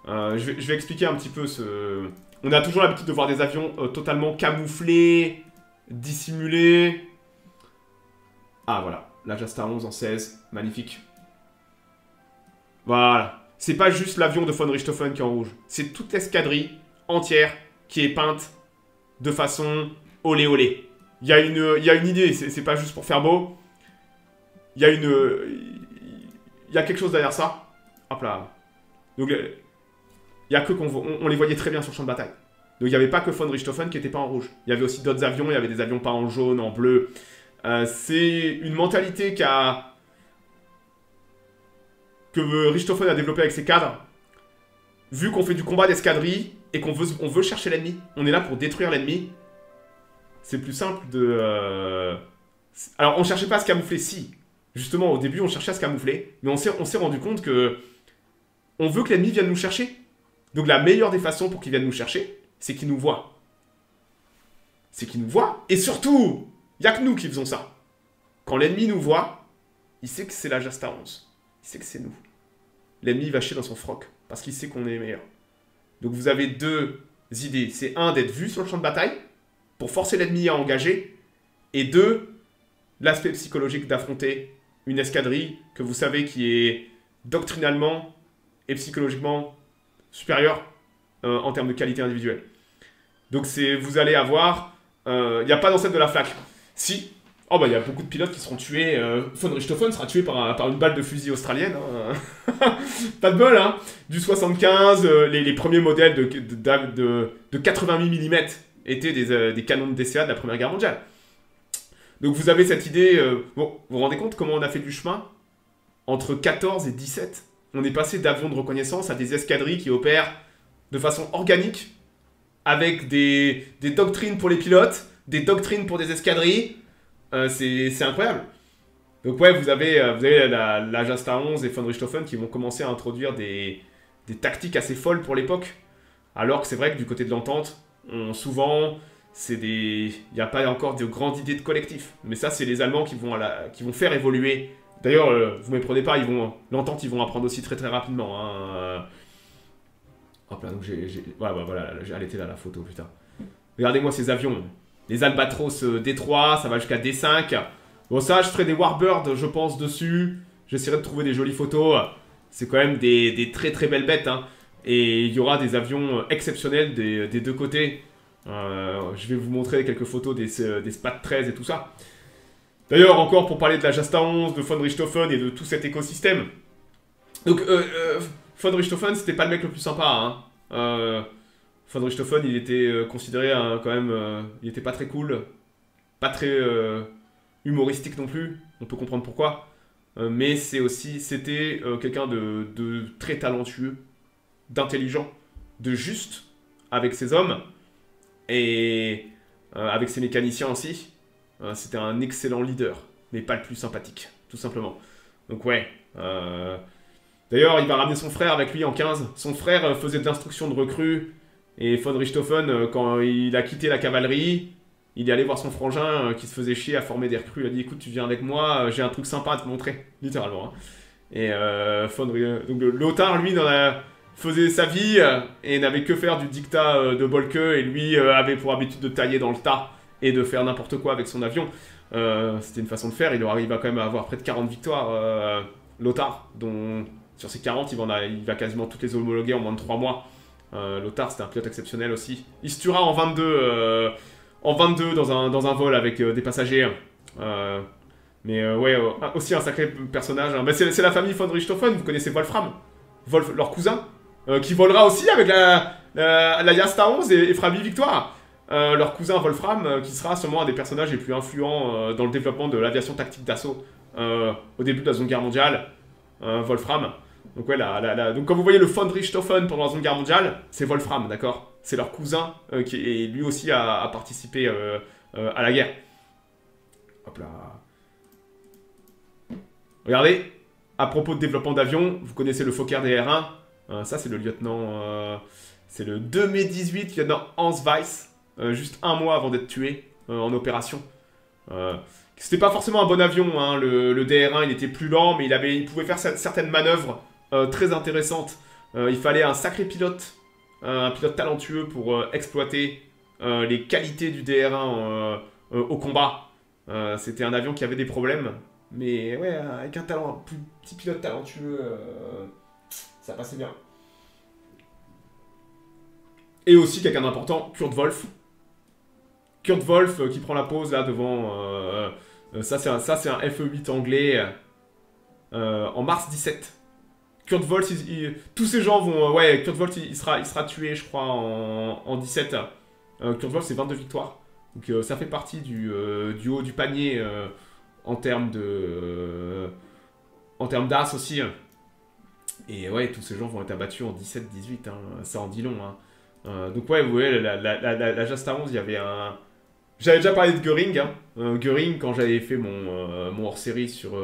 Je vais expliquer un petit peu ce... On a toujours l'habitude de voir des avions totalement camouflés, dissimulés. Ah, voilà. La Jasta 11 en 16. Magnifique. Voilà. C'est pas juste l'avion de von Richthofen qui est en rouge. C'est toute l'escadrille entière qui est peinte de façon olé olé. Il y a une idée. C'est pas juste pour faire beau. Il y a quelque chose derrière ça. Hop là. Donc, il y a que on les voyait très bien sur le champ de bataille. Donc, il n'y avait pas que von Richthofen qui n'était pas en rouge. Il y avait aussi d'autres avions. Il y avait des avions pas en jaune, en bleu. C'est une mentalité que Richthofen a développée avec ses cadres. Vu qu'on fait du combat d'escadrille et qu'on veut chercher l'ennemi, on est là pour détruire l'ennemi. C'est plus simple de... Alors, on cherchait pas à se camoufler, si. Justement, au début, on cherchait à se camoufler. Mais on s'est rendu compte que... On veut que l'ennemi vienne nous chercher. Donc, la meilleure des façons pour qu'il vienne nous chercher, c'est qu'il nous voit. C'est qu'il nous voit. Et surtout, il n'y a que nous qui faisons ça. Quand l'ennemi nous voit, il sait que c'est la Jasta 11. Il sait que c'est nous. L'ennemi va chier dans son froc. Parce qu'il sait qu'on est les meilleurs. Donc, vous avez deux idées. C'est un, d'être vu sur le champ de bataille, pour forcer l'ennemi à engager. Et deux, l'aspect psychologique d'affronter une escadrille que vous savez qui est doctrinalement et psychologiquement supérieure en termes de qualité individuelle. Donc vous allez avoir... Il n'y a pas d'ancêtre de la flaque. Si. Oh bah il y a beaucoup de pilotes qui seront tués. Von Richthofen sera tué par une balle de fusil australienne. Hein. Pas de bol, hein. Du 75, les premiers modèles de 88 mm étaient des canons de DCA de la Première Guerre mondiale. Donc vous avez cette idée... bon, vous vous rendez compte comment on a fait du chemin? Entre 14 et 17, on est passé d'avions de reconnaissance à des escadrilles qui opèrent de façon organique avec des doctrines pour les pilotes, des doctrines pour des escadrilles. C'est incroyable. Donc ouais, vous avez la Jasta 11 et von Richthofen qui vont commencer à introduire des tactiques assez folles pour l'époque. Alors que c'est vrai que du côté de l'Entente, souvent, il n'y a pas encore de grandes idées de collectif. Mais ça, c'est les Allemands qui vont faire évoluer. D'ailleurs, vous ne méprenez pas, l'Entente, ils vont apprendre aussi très très rapidement. Hein. Hop là, donc voilà, elle était là la photo, putain. Regardez-moi ces avions. Les Albatros D3, ça va jusqu'à D5. Bon, ça, je ferai des Warbirds, je pense, dessus. J'essaierai de trouver des jolies photos. C'est quand même des très très belles bêtes. Hein. Et il y aura des avions exceptionnels des deux côtés. Je vais vous montrer quelques photos des Spat 13 et tout ça. D'ailleurs, encore pour parler de la Jasta 11, de von Richthofen et de tout cet écosystème. Donc, von Richthofen, c'était pas le mec le plus sympa. Hein. Von Richthofen, il était considéré quand même... il était pas très cool. Pas très humoristique non plus. On peut comprendre pourquoi. Mais c'était quelqu'un de très talentueux, d'intelligent, de juste avec ses hommes. Et avec ses mécaniciens aussi. C'était un excellent leader, mais pas le plus sympathique, tout simplement. Donc ouais. D'ailleurs, il va ramener son frère avec lui en 15. Son frère faisait de l'instruction de recrues. Et von Richthofen, quand il a quitté la cavalerie, il est allé voir son frangin qui se faisait chier à former des recrues. Il a dit, écoute, tu viens avec moi, j'ai un truc sympa à te montrer. Littéralement. Hein. Et donc Lothar, lui, faisait sa vie et n'avait que faire du dictat de Bolke. Et lui avait pour habitude de tailler dans le tas et de faire n'importe quoi avec son avion. C'était une façon de faire. Il va quand même avoir près de 40 victoires, Lothar, dont sur ces 40, il va quasiment toutes les homologuer en moins de 3 mois. Lothar, c'était un pilote exceptionnel aussi. Il se tuera en 22, dans un vol avec des passagers. Ouais, aussi un sacré personnage. Hein. C'est la famille von Richthofen, vous connaissez Wolfram, leur cousin, qui volera aussi avec la Jasta 11 et fera 8 victoires. Leur cousin Wolfram, qui sera sûrement un des personnages les plus influents dans le développement de l'aviation tactique d'assaut au début de la Seconde Guerre mondiale. Wolfram. Donc ouais, donc quand vous voyez le von Richthofen pendant la Seconde Guerre mondiale, c'est Wolfram, d'accord? C'est leur cousin qui lui aussi a participé à la guerre. Hop là. Regardez, à propos de développement d'avions, vous connaissez le Fokker DR1. Ça, c'est le lieutenant... c'est le 2 mai 18, lieutenant Hans Weiss. Juste un mois avant d'être tué en opération. C'était pas forcément un bon avion, hein. Le DR1, il était plus lent, mais il pouvait faire certaines manœuvres très intéressantes. Il fallait un sacré pilote, un pilote talentueux pour exploiter les qualités du DR1 au combat. C'était un avion qui avait des problèmes, mais ouais, avec un petit pilote talentueux, ça passait bien. Et aussi quelqu'un d'important, Kurt Wolff. Kurt Wolff qui prend la pose là devant... ça c'est un FE8 anglais en mars 17. Kurt Wolff, tous ces gens vont... ouais, Kurt Wolff il sera tué je crois en 17. Kurt Wolff c'est 22 victoires. Donc ça fait partie du haut du panier en termes d'as aussi. Et ouais, tous ces gens vont être abattus en 17-18. Hein, ça en dit long. Hein. Donc ouais, vous voyez, la Jasta 11, il y avait un... J'avais déjà parlé de Göring. Hein. Göring, quand j'avais fait mon hors-série sur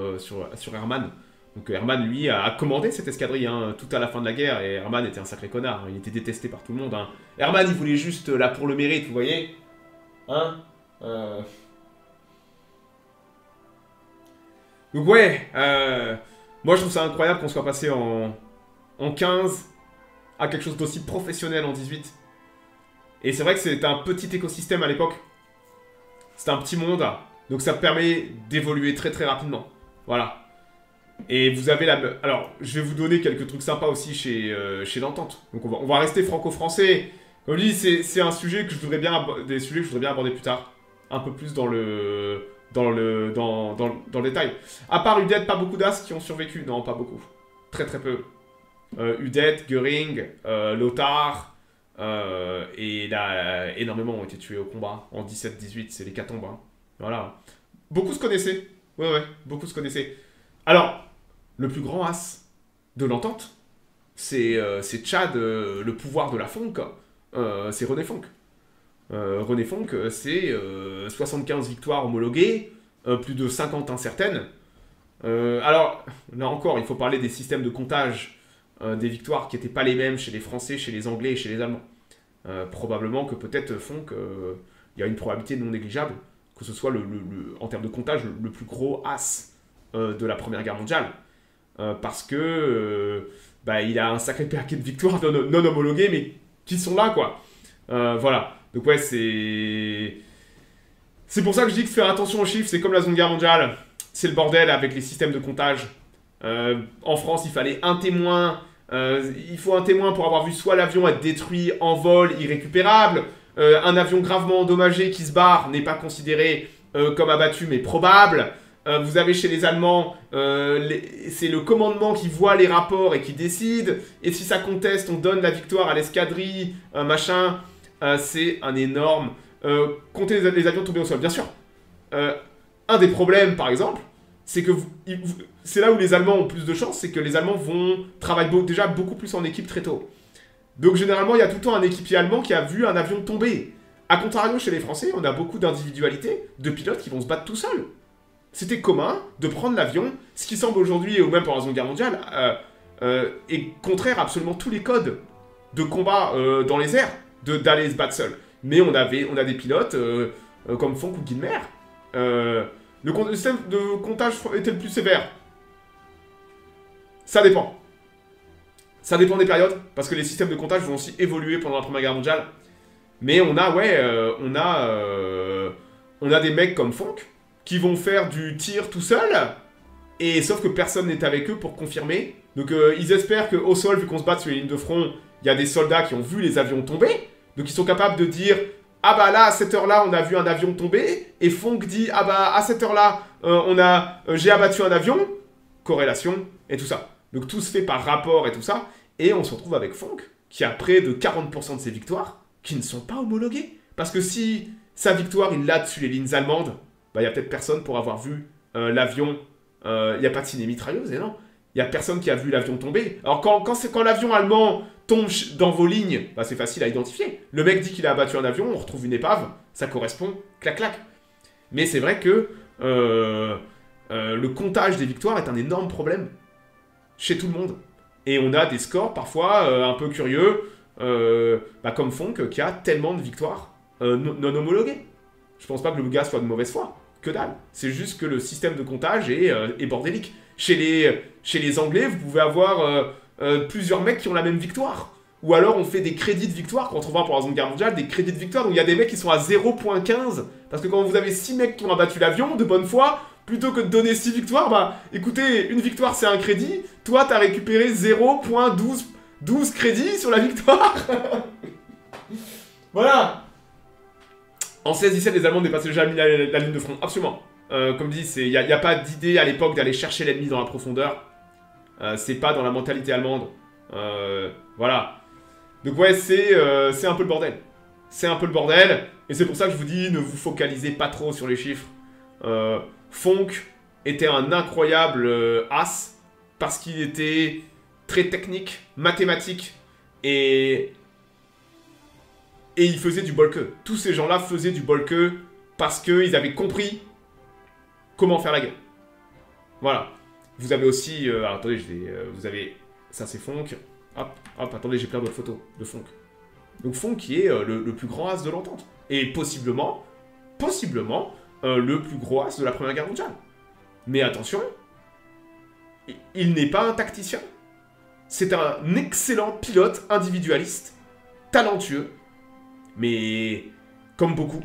Hermann. Donc Hermann, lui, a commandé cette escadrille hein, tout à la fin de la guerre. Et Hermann était un sacré connard. Hein. Il était détesté par tout le monde. Hein. Hermann, il voulait juste là pour le mérite, vous voyez. Hein Donc ouais, moi je trouve ça incroyable qu'on soit passé en 15 à quelque chose d'aussi professionnel en 18. Et c'est vrai que c'était un petit écosystème à l'époque. C'était un petit monde, donc ça permet d'évoluer très très rapidement. Voilà. Et vous avez alors, je vais vous donner quelques trucs sympas aussi chez l'Entente. Donc on va rester franco-français. Comme je dis, c'est un sujet que je voudrais bien aborder plus tard. Un peu plus dans le détail. À part Udet, pas beaucoup d'as qui ont survécu. Non, pas beaucoup. Très très peu. Udet, Göring, Lothar... et là, énormément ont été tués au combat en 17-18, c'est l'hécatombe. Hein. Voilà. Beaucoup se connaissaient. Ouais, beaucoup se connaissaient. Alors, le plus grand as de l'Entente, c'est Tchad, le pouvoir de la Fonque. c'est René Fonck. René Fonck, c'est 75 victoires homologuées, plus de 50 incertaines. Alors, là encore, il faut parler des systèmes de comptage des victoires qui n'étaient pas les mêmes chez les Français, chez les Anglais et chez les Allemands. Probablement que peut-être Fonck, il y a une probabilité non négligeable que ce soit, en termes de comptage, le plus gros as de la Première Guerre mondiale. Parce que il a un sacré paquet de victoires non homologuées, mais qui sont là, quoi. Voilà. Donc ouais, c'est pour ça que je dis que faire attention aux chiffres, c'est comme la Seconde Guerre mondiale. C'est le bordel avec les systèmes de comptage. En France, il fallait un témoin. Il faut un témoin pour avoir vu soit l'avion être détruit en vol irrécupérable, un avion gravement endommagé qui se barre n'est pas considéré comme abattu mais probable. Vous avez chez les Allemands, c'est le commandement qui voit les rapports et qui décide. Et si ça conteste, on donne la victoire à l'escadrille, machin. C'est un énorme... compter les avions tombés au sol, bien sûr. Un des problèmes, par exemple, c'est que c'est là où les Allemands ont plus de chance, c'est que les Allemands vont travailler déjà beaucoup plus en équipe très tôt. Donc généralement, il y a tout le temps un équipier allemand qui a vu un avion tomber. A contrario, chez les Français, on a beaucoup d'individualités, de pilotes qui vont se battre tout seuls. C'était commun de prendre l'avion, ce qui semble aujourd'hui, ou même pendant la Seconde Guerre mondiale, est contraire à absolument tous les codes de combat dans les airs, d'aller se battre seul. Mais on a des pilotes comme Fonck ou Guynemer. Le système de comptage était le plus sévère. Ça dépend. Ça dépend des périodes, parce que les systèmes de comptage vont aussi évoluer pendant la Première Guerre mondiale. Mais on a des mecs comme Fonck qui vont faire du tir tout seul, et sauf que personne n'est avec eux pour confirmer. Donc ils espèrent qu'au sol, vu qu'on se bat sur les lignes de front, il y a des soldats qui ont vu les avions tomber, donc ils sont capables de dire « Ah bah là, à cette heure-là, on a vu un avion tomber », et Fonck dit « Ah bah à cette heure-là, j'ai abattu un avion », corrélation, et tout ça. Donc tout se fait par rapport et tout ça, et on se retrouve avec Fonck, qui a près de 40% de ses victoires, qui ne sont pas homologuées. Parce que si sa victoire, il l'a dessus les lignes allemandes, il y a peut-être personne pour avoir vu l'avion, il n'y a pas de ciné-mitrailleuse, et non. Il n'y a personne qui a vu l'avion tomber. Alors quand l'avion allemand tombe dans vos lignes, c'est facile à identifier. Le mec dit qu'il a abattu un avion, on retrouve une épave, ça correspond, clac clac. Mais c'est vrai que le comptage des victoires est un énorme problème chez tout le monde. Et on a des scores parfois un peu curieux, comme Fonck qui a tellement de victoires non homologuées. Je pense pas que le gars soit de mauvaise foi, que dalle. C'est juste que le système de comptage est bordélique. Chez les Anglais, vous pouvez avoir plusieurs mecs qui ont la même victoire. Ou alors on fait des crédits de victoire, quand on voit pour la Seconde Guerre mondiale, des crédits de victoire, donc il y a des mecs qui sont à 0.15. Parce que quand vous avez 6 mecs qui ont abattu l'avion, de bonne foi, plutôt que de donner 6 victoires, écoutez, une victoire c'est un crédit, toi t'as récupéré 0.12 crédits sur la victoire. Voilà. En 16-17, les Allemands dépassaient déjà la ligne de front, absolument. Comme dit, il n'y a pas d'idée à l'époque d'aller chercher l'ennemi dans la profondeur. C'est pas dans la mentalité allemande. Voilà. Donc ouais, c'est un peu le bordel. C'est un peu le bordel, et c'est pour ça que je vous dis, ne vous focalisez pas trop sur les chiffres. Fonck était un incroyable as, parce qu'il était très technique, mathématique, et il faisait du bolke. Tous ces gens-là faisaient du bolke parce qu'ils avaient compris comment faire la guerre. Voilà. Vous avez aussi... alors, attendez, vous avez... Ça, c'est Fonck. Hop, attendez, j'ai plein d'autres photos de Fonck. Donc Fonck qui est le plus grand as de l'entente. Et possiblement, le plus gros as de la Première Guerre mondiale. Mais attention, il n'est pas un tacticien. C'est un excellent pilote individualiste, talentueux, mais comme beaucoup.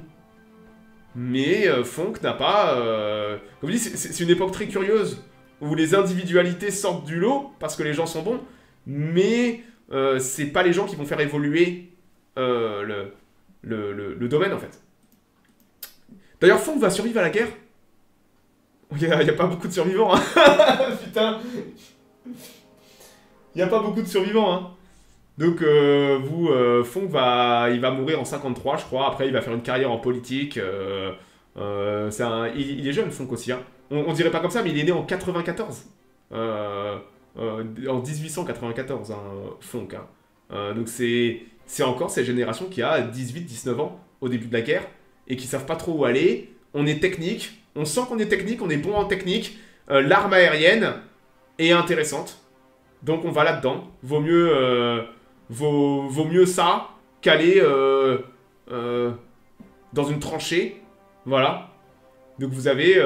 Mais Fonck n'a pas... Comme je dis, c'est une époque très curieuse, où les individualités sortent du lot, parce que les gens sont bons, mais c'est pas les gens qui vont faire évoluer le domaine, en fait. D'ailleurs, Fonck va survivre à la guerre. Il n'y a pas beaucoup de survivants, hein. Putain. Il n'y a pas beaucoup de survivants, hein. Donc, Fonck il va mourir en 53, je crois. Après, il va faire une carrière en politique. Il est jeune, Fonck aussi, hein. On dirait pas comme ça, mais il est né en 94. En 1894, hein, Fonck. Hein. Donc, c'est c'est encore cette génération qui a 18-19 ans au début de la guerre et qui savent pas trop où aller. On est technique, on sent qu'on est technique, on est bon en technique. L'arme aérienne est intéressante, donc on va là-dedans. Vaut mieux ça qu'aller dans une tranchée, voilà. Donc vous avez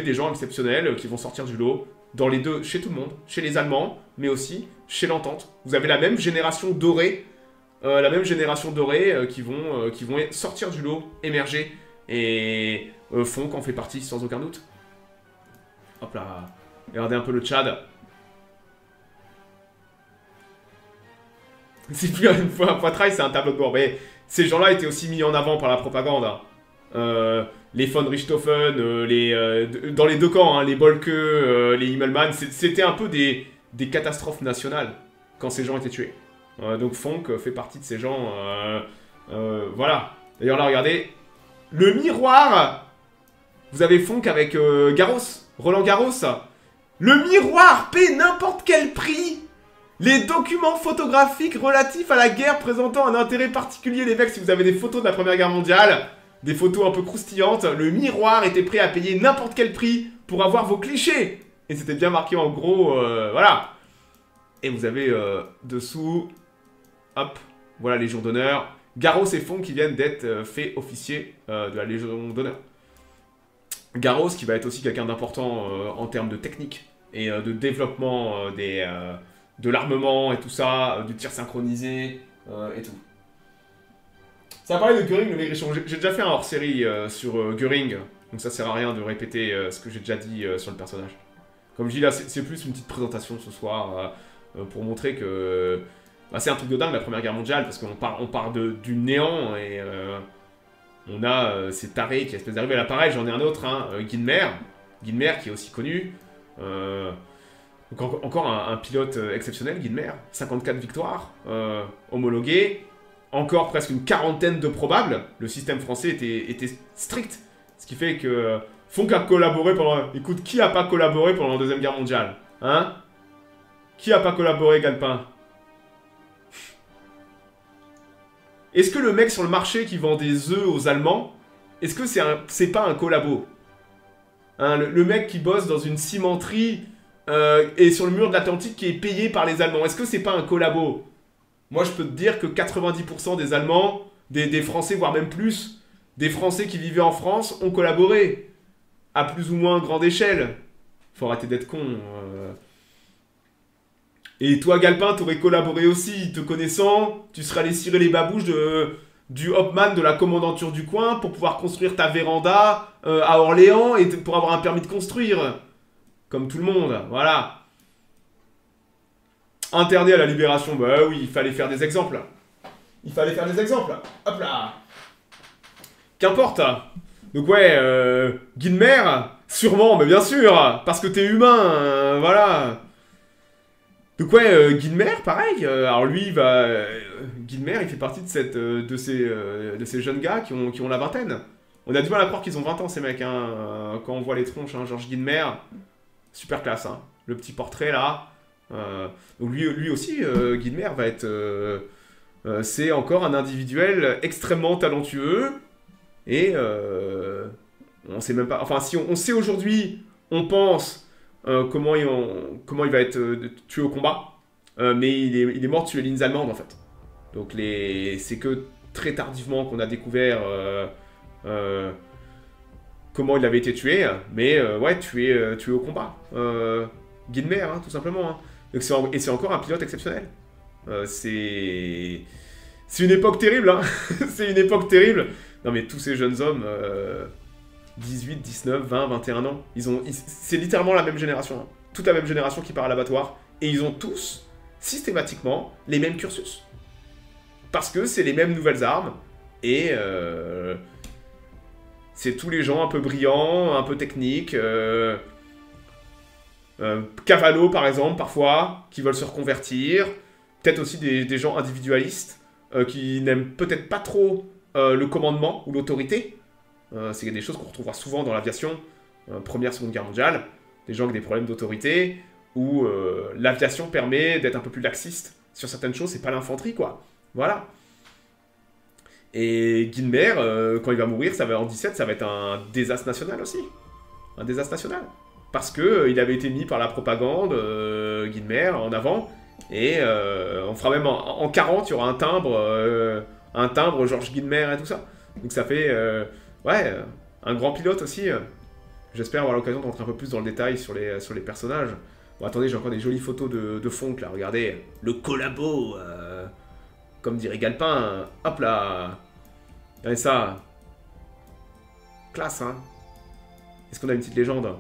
des gens exceptionnels qui vont sortir du lot dans les deux, chez tout le monde, chez les Allemands, mais aussi chez l'Entente. Vous avez la même génération dorée, qui vont sortir du lot, émerger, et Fonk en fait partie sans aucun doute. Hop là, regardez un peu le Tchad. C'est plus une fois un poitrail, c'est un tableau de bord. Mais ces gens-là étaient aussi mis en avant par la propagande. Les von Richthofen, dans les deux camps, hein, les Bolke, les Himmelmann, c'était un peu des catastrophes nationales quand ces gens étaient tués. Donc Fonk fait partie de ces gens. Voilà. D'ailleurs là, regardez. Le miroir. Vous avez Fonk avec Garros, Roland Garros. Le miroir paie n'importe quel prix. Les documents photographiques relatifs à la guerre présentant un intérêt particulier, les mecs, si vous avez des photos de la Première Guerre mondiale, des photos un peu croustillantes, le miroir était prêt à payer n'importe quel prix pour avoir vos clichés. Et c'était bien marqué en gros, voilà. Et vous avez dessous, hop, voilà Légion d'honneur. Garros et Fonk qui viennent d'être faits officiers de la Légion d'honneur. Garros qui va être aussi quelqu'un d'important en termes de technique et de développement de l'armement et tout ça, du tir synchronisé et tout. Ça va parler de Göring, le Maigrichon. J'ai déjà fait un hors-série sur Göring, donc ça sert à rien de répéter ce que j'ai déjà dit sur le personnage. Comme je dis là, c'est plus une petite présentation ce soir pour montrer que c'est un truc de dingue la Première Guerre mondiale, parce qu'on part du néant et on a ces tarés qui espècent d'arriver. Là pareil, j'en ai un autre, hein, Guynemer qui est aussi connu. Donc encore un pilote exceptionnel, Guynemer, 54 victoires homologuées, encore presque une quarantaine de probables. Le système français était strict, ce qui fait que Fonk a collaboré pendant... Écoute, qui a pas collaboré pendant la Deuxième Guerre mondiale? Hein? Qui a pas collaboré, Galpin? Est-ce que le mec sur le marché qui vend des œufs aux Allemands, est-ce que c'est pas un collabo? Hein, le mec qui bosse dans une cimenterie et sur le mur de l'Atlantique qui est payé par les Allemands, est-ce que c'est pas un collabo? Moi je peux te dire que 90% des Allemands, des Français, voire même plus, des Français qui vivaient en France ont collaboré. À plus ou moins grande échelle. Faut arrêter d'être con. Et toi Galpin, t'aurais collaboré aussi, te connaissant, tu serais allé cirer les babouches du Hopman de la commandanture du coin pour pouvoir construire ta véranda à Orléans et pour avoir un permis de construire. Comme tout le monde, voilà. Interdit à la libération, bah oui, il fallait faire des exemples. Il fallait faire des exemples. Hop là. Qu'importe. Donc ouais, Guynemer, sûrement, mais bien sûr, parce que t'es humain, voilà. Donc ouais, Guynemer, pareil. Alors lui, Guynemer, il fait partie de ces jeunes gars qui ont la vingtaine. On a du mal à croire qu'ils ont 20 ans, ces mecs, hein, quand on voit les tronches, hein, Georges Guynemer. Super classe, hein. Le petit portrait, là. Donc lui aussi, Guynemer va être... c'est encore un individuel extrêmement talentueux. Et on sait même pas... Enfin, si on sait aujourd'hui, on pense comment il va être tué au combat. Mais il est mort tué les lignes allemandes, en fait. Donc c'est que très tardivement qu'on a découvert... comment il avait été tué, mais ouais, tué au combat. Guynemer, hein, tout simplement. Hein. Donc et c'est encore un pilote exceptionnel. C'est une époque terrible, hein. C'est une époque terrible. Non mais tous ces jeunes hommes, 18, 19, 20, 21 ans, c'est littéralement la même génération. Hein. Toute la même génération qui part à l'abattoir. Et ils ont tous, systématiquement, les mêmes cursus. Parce que c'est les mêmes nouvelles armes. Et... c'est tous les gens un peu brillants, un peu techniques. Cavallo, par exemple, parfois, qui veulent se reconvertir. Peut-être aussi des gens individualistes qui n'aiment peut-être pas trop le commandement ou l'autorité. C'est des choses qu'on retrouvera souvent dans l'aviation, Première, Seconde Guerre mondiale. Des gens avec des problèmes d'autorité, où l'aviation permet d'être un peu plus laxiste sur certaines choses. C'est pas l'infanterie, quoi. Voilà. Et Guynemer, quand il va mourir, ça va en 17, ça va être un désastre national aussi. Un désastre national. Parce que il avait été mis par la propagande, Guynemer, en avant. Et on fera même en 40, il y aura un timbre Georges Guynemer et tout ça. Donc ça fait, ouais, un grand pilote aussi. J'espère avoir l'occasion de rentrer un peu plus dans le détail sur les personnages. Bon, attendez, j'ai encore des jolies photos de Fonck, là, regardez. Le collabo, comme dirait Galpin. Hop là. Regardez ça. Classe, hein. Est-ce qu'on a une petite légende?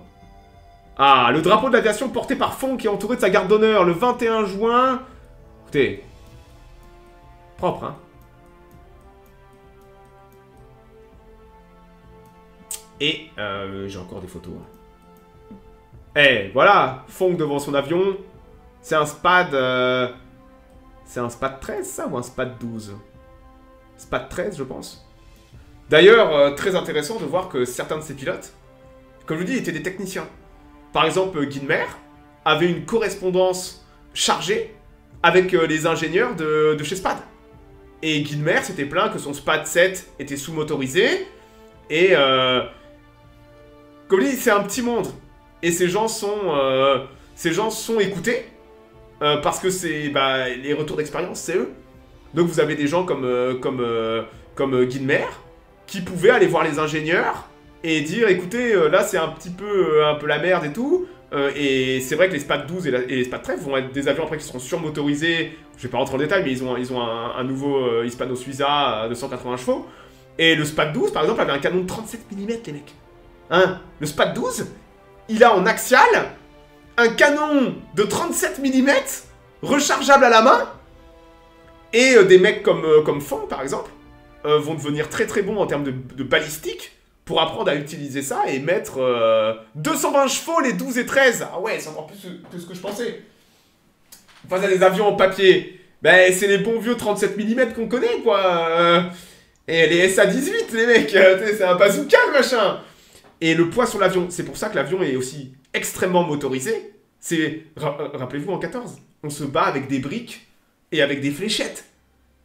Ah, le drapeau de l'aviation porté par Fonck qui est entouré de sa garde d'honneur le 21 juin. Écoutez. Propre, hein. Et j'ai encore des photos. Eh, voilà, Fonck devant son avion. C'est un SPAD... C'est un SPAD 13, ça, ou un SPAD 12? SPAD 13, je pense. D'ailleurs, très intéressant de voir que certains de ces pilotes, comme je vous dis, étaient des techniciens. Par exemple, Guynemer avait une correspondance chargée avec les ingénieurs de chez SPAD. Et Guynemer s'était plaint que son SPAD 7 était sous-motorisé. Et... comme je dis, c'est un petit monde. Et ces gens sont écoutés. Parce que c'est les retours d'expérience, c'est eux. Donc vous avez des gens comme Guynemer qui pouvaient aller voir les ingénieurs et dire écoutez, là c'est un peu la merde et tout. Et c'est vrai que les SPAD 12 et les SPAD 13 vont être des avions après qui seront surmotorisés. Je vais pas rentrer en détail, mais ils ont un nouveau Hispano-Suiza de 180 chevaux. Et le SPAD 12 par exemple avait un canon de 37 mm, les mecs. Hein, le SPAD 12, il a en axial un canon de 37 mm rechargeable à la main. Et des mecs comme Fonck, par exemple, vont devenir très très bons en termes de balistique pour apprendre à utiliser ça et mettre 220 chevaux les 12 et 13. Ah ouais, c'est encore plus que ce que je pensais. Face à des avions en papier, ben c'est les bons vieux 37 mm qu'on connaît, quoi. Et les SA-18, les mecs, c'est un bazooka, le machin. Et le poids sur l'avion, c'est pour ça que l'avion est aussi extrêmement motorisé. C'est, rappelez-vous, en 14, on se bat avec des briques et avec des fléchettes.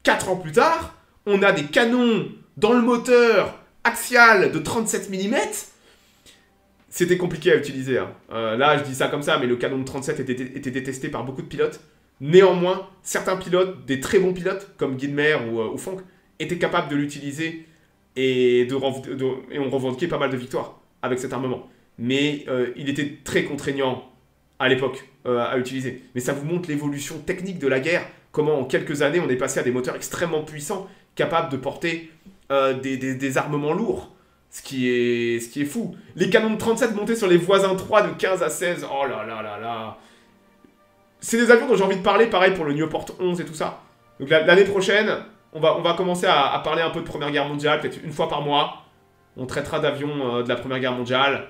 4 ans plus tard, on a des canons dans le moteur axial de 37 mm. C'était compliqué à utiliser. Hein. Là, je dis ça comme ça, mais le canon de 37 était détesté par beaucoup de pilotes. Néanmoins, certains pilotes, des très bons pilotes, comme Guynemer ou Fonck, étaient capables de l'utiliser et on revendiquait pas mal de victoires avec cet armement. Mais il était très contraignant à l'époque à utiliser. Mais ça vous montre l'évolution technique de la guerre, comment en quelques années on est passé à des moteurs extrêmement puissants, capables de porter des armements lourds. Ce qui est fou. Les canons de 37 montés sur les voisins 3 de 15 à 16, oh là là là là. C'est des avions dont j'ai envie de parler, pareil pour le Nieuport 11 et tout ça. Donc l'année prochaine, on va commencer à parler un peu de Première Guerre mondiale, peut-être une fois par mois. On traitera d'avions de la Première Guerre mondiale.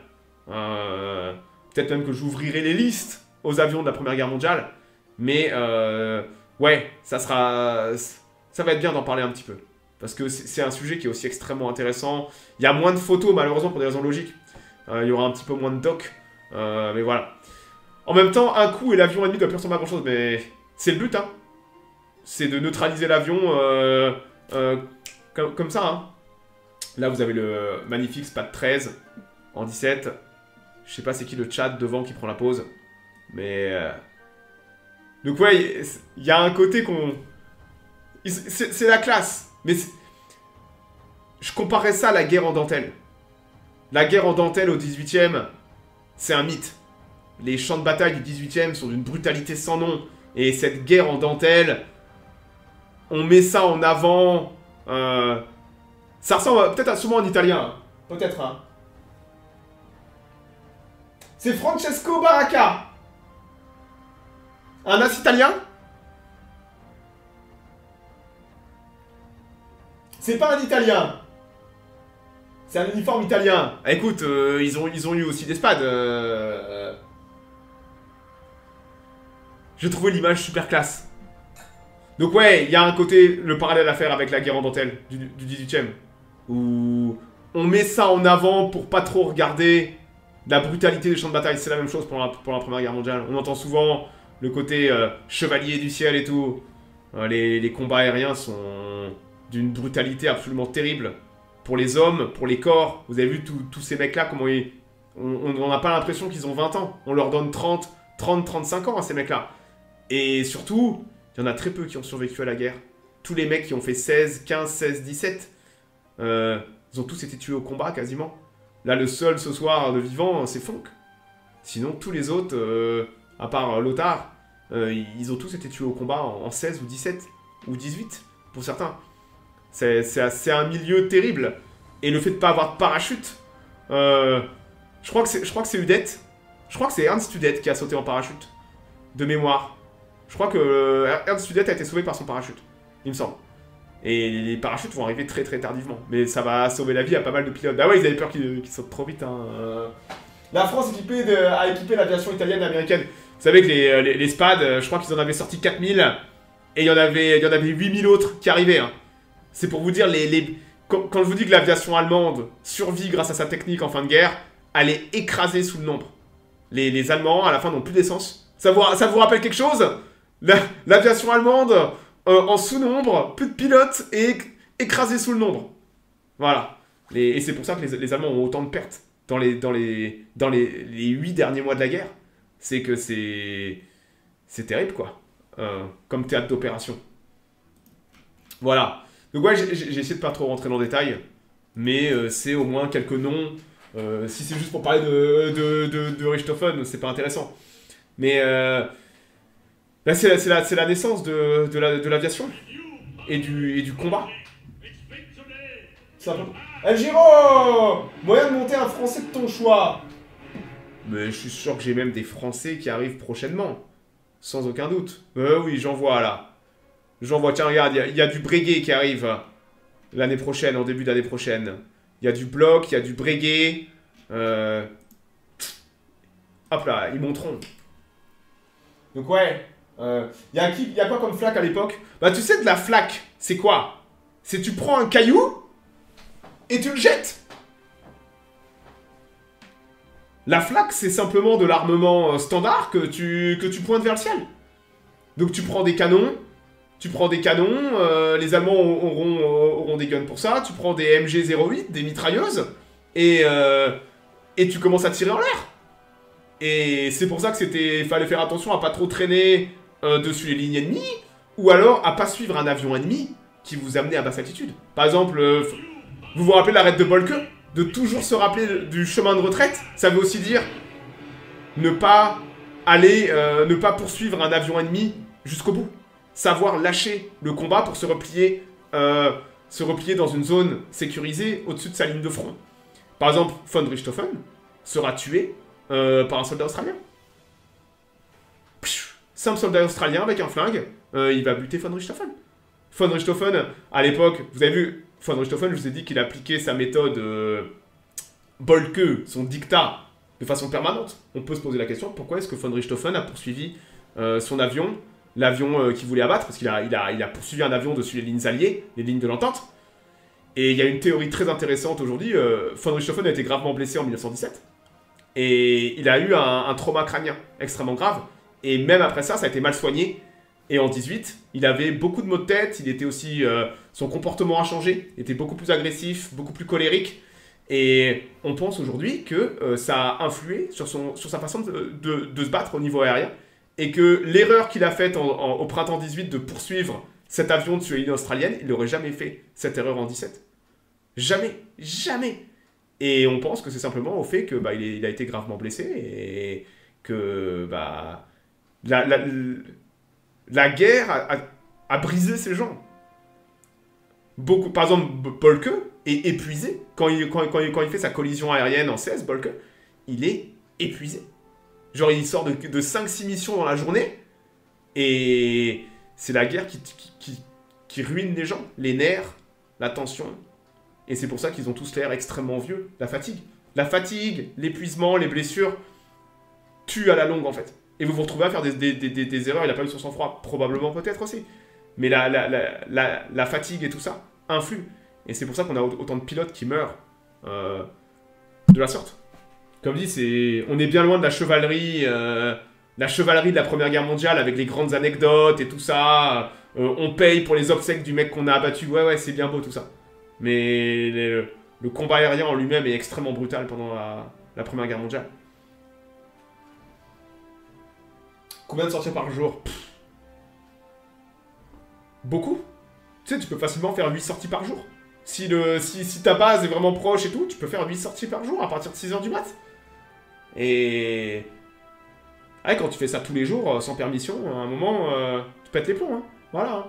Peut-être même que j'ouvrirai les listes aux avions de la Première Guerre mondiale. Mais ouais, ça va être bien d'en parler un petit peu. Parce que c'est un sujet qui est aussi extrêmement intéressant. Il y a moins de photos, malheureusement, pour des raisons logiques. Il y aura un petit peu moins de docs. Mais voilà. En même temps, un coup et l'avion ennemi doit plus ressembler à grand-chose. Mais c'est le but, hein. C'est de neutraliser l'avion comme ça, hein. Là, vous avez le magnifique SPAD 13 en 17. Je sais pas c'est qui le chat devant qui prend la pause. Mais... Donc ouais, il y a un côté qu'on... C'est la classe. Mais je comparerais ça à la guerre en dentelle. La guerre en dentelle au 18e, c'est un mythe. Les champs de bataille du 18e sont d'une brutalité sans nom. Et cette guerre en dentelle, on met ça en avant. Ça ressemble peut-être souvent en italien. Peut-être, hein. C'est Francesco Baracca. Un as italien? C'est pas un italien. C'est un uniforme italien. Ah, écoute, ils ont eu aussi des SPAD. J'ai trouvé l'image super classe. Donc ouais, il y a un côté, le parallèle à faire avec la guerre en dentelle du 18e. Où on met ça en avant pour pas trop regarder la brutalité des champs de bataille. C'est la même chose pour la Première Guerre mondiale. On entend souvent le côté chevalier du ciel et tout. Les combats aériens sont d'une brutalité absolument terrible. Pour les hommes, pour les corps. Vous avez vu tous ces mecs-là, comment ils... On n'a pas l'impression qu'ils ont 20 ans. On leur donne 35 ans à ces mecs-là. Et surtout, il y en a très peu qui ont survécu à la guerre. Tous les mecs qui ont fait 16, 15, 16, 17, ils ont tous été tués au combat quasiment. Là, le seul ce soir de vivant, c'est Fonk. Sinon, tous les autres, à part Lothar, ils ont tous été tués au combat en 16 ou 17 ou 18 pour certains. C'est un milieu terrible. Et le fait de ne pas avoir de parachute, je crois que c'est Udet. Je crois que c'est Ernst Udet qui a sauté en parachute. De mémoire. Je crois que Ernst Udet a été sauvé par son parachute. Il me semble. Et les parachutes vont arriver très très tardivement. Mais ça va sauver la vie à pas mal de pilotes. Bah ouais, ils avaient peur qu'ils sautent trop vite. Hein. La France a équipé l'aviation italienne et américaine. Vous savez que les SPAD, je crois qu'ils en avaient sorti 4000. Et il y en avait 8000 autres qui arrivaient. Hein. C'est pour vous dire, quand je vous dis que l'aviation allemande survit grâce à sa technique en fin de guerre, elle est écrasée sous le nombre. Les Allemands, à la fin, n'ont plus d'essence. Ça vous rappelle quelque chose? L'aviation allemande, en sous-nombre, plus de pilotes et écrasée sous le nombre. Voilà. Et c'est pour ça que les Allemands ont autant de pertes dans les 8 derniers mois de la guerre. C'est que c'est terrible, quoi. Comme théâtre d'opération. Voilà. Donc ouais, j'ai essayé de pas trop rentrer dans le détail, mais c'est au moins quelques noms. Si c'est juste pour parler de Richthofen, c'est pas intéressant. Mais là, c'est la naissance de l'aviation et du combat. El Giro! Moyen de monter un Français de ton choix. Mais je suis sûr que j'ai même des Français qui arrivent prochainement. Sans aucun doute. Oui, j'en vois là. J'en vois, tiens, regarde, il y a du Breguet qui arrive l'année prochaine, en début d'année prochaine. Il y a du Bloch, il y a du Breguet. Hop là, ils monteront. Donc ouais, il y a quoi comme flaque à l'époque? Bah tu sais, de la flaque, c'est quoi? C'est tu prends un caillou et tu le jettes. La flaque, c'est simplement de l'armement standard que tu pointes vers le ciel. Donc tu prends des canons... les Allemands auront des guns pour ça, tu prends des MG08, des mitrailleuses, et tu commences à tirer en l'air. Et c'est pour ça que fallait faire attention à pas trop traîner dessus les lignes ennemies, ou alors à pas suivre un avion ennemi qui vous amenait à basse altitude. Par exemple, vous vous rappelez l'arrêt de Bolke? De toujours se rappeler du chemin de retraite, ça veut aussi dire ne pas poursuivre un avion ennemi jusqu'au bout. Savoir lâcher le combat pour se replier dans une zone sécurisée au-dessus de sa ligne de front. Par exemple, von Richthofen sera tué par un soldat australien. Simple soldat australien avec un flingue, il va buter von Richthofen. Von Richthofen, à l'époque, vous avez vu, von Richthofen, je vous ai dit qu'il appliquait sa méthode Bolke, son dictat, de façon permanente. On peut se poser la question, pourquoi est-ce que von Richthofen a poursuivi son avion, l'avion qu'il voulait abattre, parce qu'il a poursuivi un avion dessus les lignes alliées, les lignes de l'entente. Et il y a une théorie très intéressante aujourd'hui, von Richthofen a été gravement blessé en 1917, et il a eu un trauma crânien extrêmement grave, et même après ça, ça a été mal soigné. Et en 18, il avait beaucoup de maux de tête, il était aussi... son comportement a changé, il était beaucoup plus agressif, beaucoup plus colérique. Et on pense aujourd'hui que ça a influé sur sa façon de se battre au niveau aérien. Et que l'erreur qu'il a faite au printemps 18 de poursuivre cet avion dessus les lignes australiennes, il n'aurait jamais fait cette erreur en 17. Jamais, jamais. Et on pense que c'est simplement au fait que il a été gravement blessé et que la guerre a brisé ses jambes. Par exemple, Bolke est épuisé. Quand il fait sa collision aérienne en 16, Bolke, il est épuisé. Genre, il sort de 5-6 missions dans la journée. Et c'est la guerre qui ruine les gens. Les nerfs, la tension. Et c'est pour ça qu'ils ont tous l'air extrêmement vieux. La fatigue. La fatigue, l'épuisement, les blessures tuent à la longue, en fait. Et vous vous retrouvez à faire des erreurs. Il a pas eu son sang-froid, probablement, peut-être aussi. Mais la fatigue et tout ça influe. Et c'est pour ça qu'on a autant de pilotes qui meurent de la sorte. Comme dit, on est bien loin de la chevalerie de la Première Guerre mondiale avec les grandes anecdotes et tout ça. on paye pour les obsèques du mec qu'on a abattu. Ouais, ouais, c'est bien beau tout ça. Mais le combat aérien en lui-même est extrêmement brutal pendant la Première Guerre mondiale. Combien de sorties par jour? Beaucoup. Tu sais, tu peux facilement faire 8 sorties par jour. Si ta base est vraiment proche et tout, tu peux faire 8 sorties par jour à partir de 6h du mat. Et... ouais, quand tu fais ça tous les jours, sans permission, à un moment, tu pètes les plombs, hein. Voilà. Hein.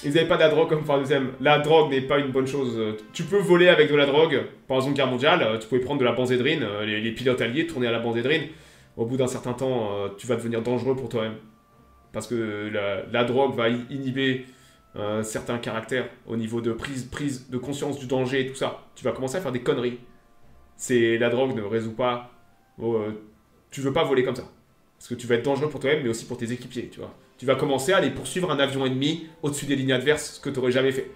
Ils n'avaient pas de la drogue comme Phare deuxième. La drogue n'est pas une bonne chose. Tu peux voler avec de la drogue. Pendant la Seconde Guerre mondiale, tu pouvais prendre de la benzédrine. Les pilotes alliés tournaient à la benzédrine. Au bout d'un certain temps, tu vas devenir dangereux pour toi-même. Parce que la drogue va inhiber certains caractères au niveau de prise de conscience du danger et tout ça. Tu vas commencer à faire des conneries. La drogue ne résout pas... tu veux pas voler comme ça. Parce que tu vas être dangereux pour toi-même, mais aussi pour tes équipiers, tu vois. Tu vas commencer à aller poursuivre un avion ennemi au-dessus des lignes adverses, ce que tu n'aurais jamais fait.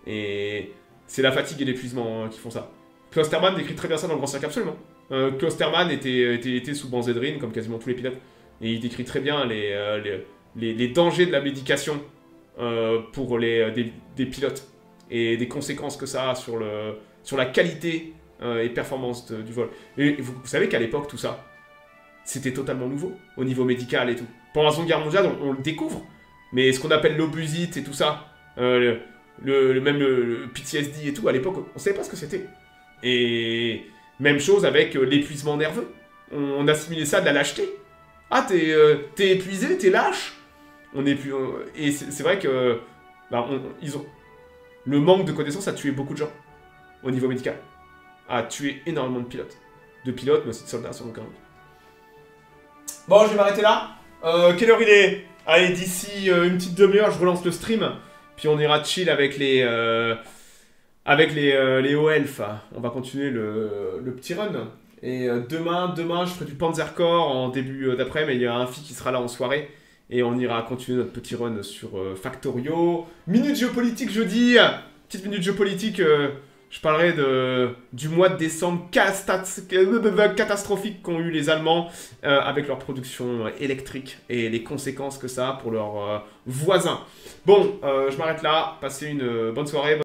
Et c'est la fatigue et l'épuisement qui font ça. Klosterman décrit très bien ça dans le Grand Cirque, absolument. Klosterman était sous benzédrine, comme quasiment tous les pilotes. Et il décrit très bien les dangers de la médication pour des pilotes. Et des conséquences que ça a sur la qualité et performance du vol. Et vous savez qu'à l'époque, tout ça, c'était totalement nouveau, au niveau médical et tout. Pendant la Seconde Guerre mondiale, on le découvre, mais ce qu'on appelle l'obusite et tout ça, même le PTSD et tout, à l'époque, on savait pas ce que c'était. Et même chose avec l'épuisement nerveux. On assimilait ça de la lâcheté. Ah, t'es épuisé, t'es lâche. Et c'est vrai que le manque de connaissances a tué beaucoup de gens au niveau médical. A tué énormément de pilotes. De pilotes, mais aussi de soldats, sans aucun doute. Bon, je vais m'arrêter là. Quelle heure il est? Allez, d'ici une petite demi-heure, je relance le stream. Puis on ira chill avec les hauts elfes. On va continuer le petit run. Et demain, je ferai du Panzer Corps en début d'après, mais il y a un fille qui sera là en soirée. Et on ira continuer notre petit run sur Factorio. Minute géopolitique jeudi. Petite minute géopolitique. Je parlerai du mois de décembre catastrophique qu'ont eu les Allemands avec leur production électrique et les conséquences que ça a pour leurs voisins. Bon, je m'arrête là. Passez une bonne soirée.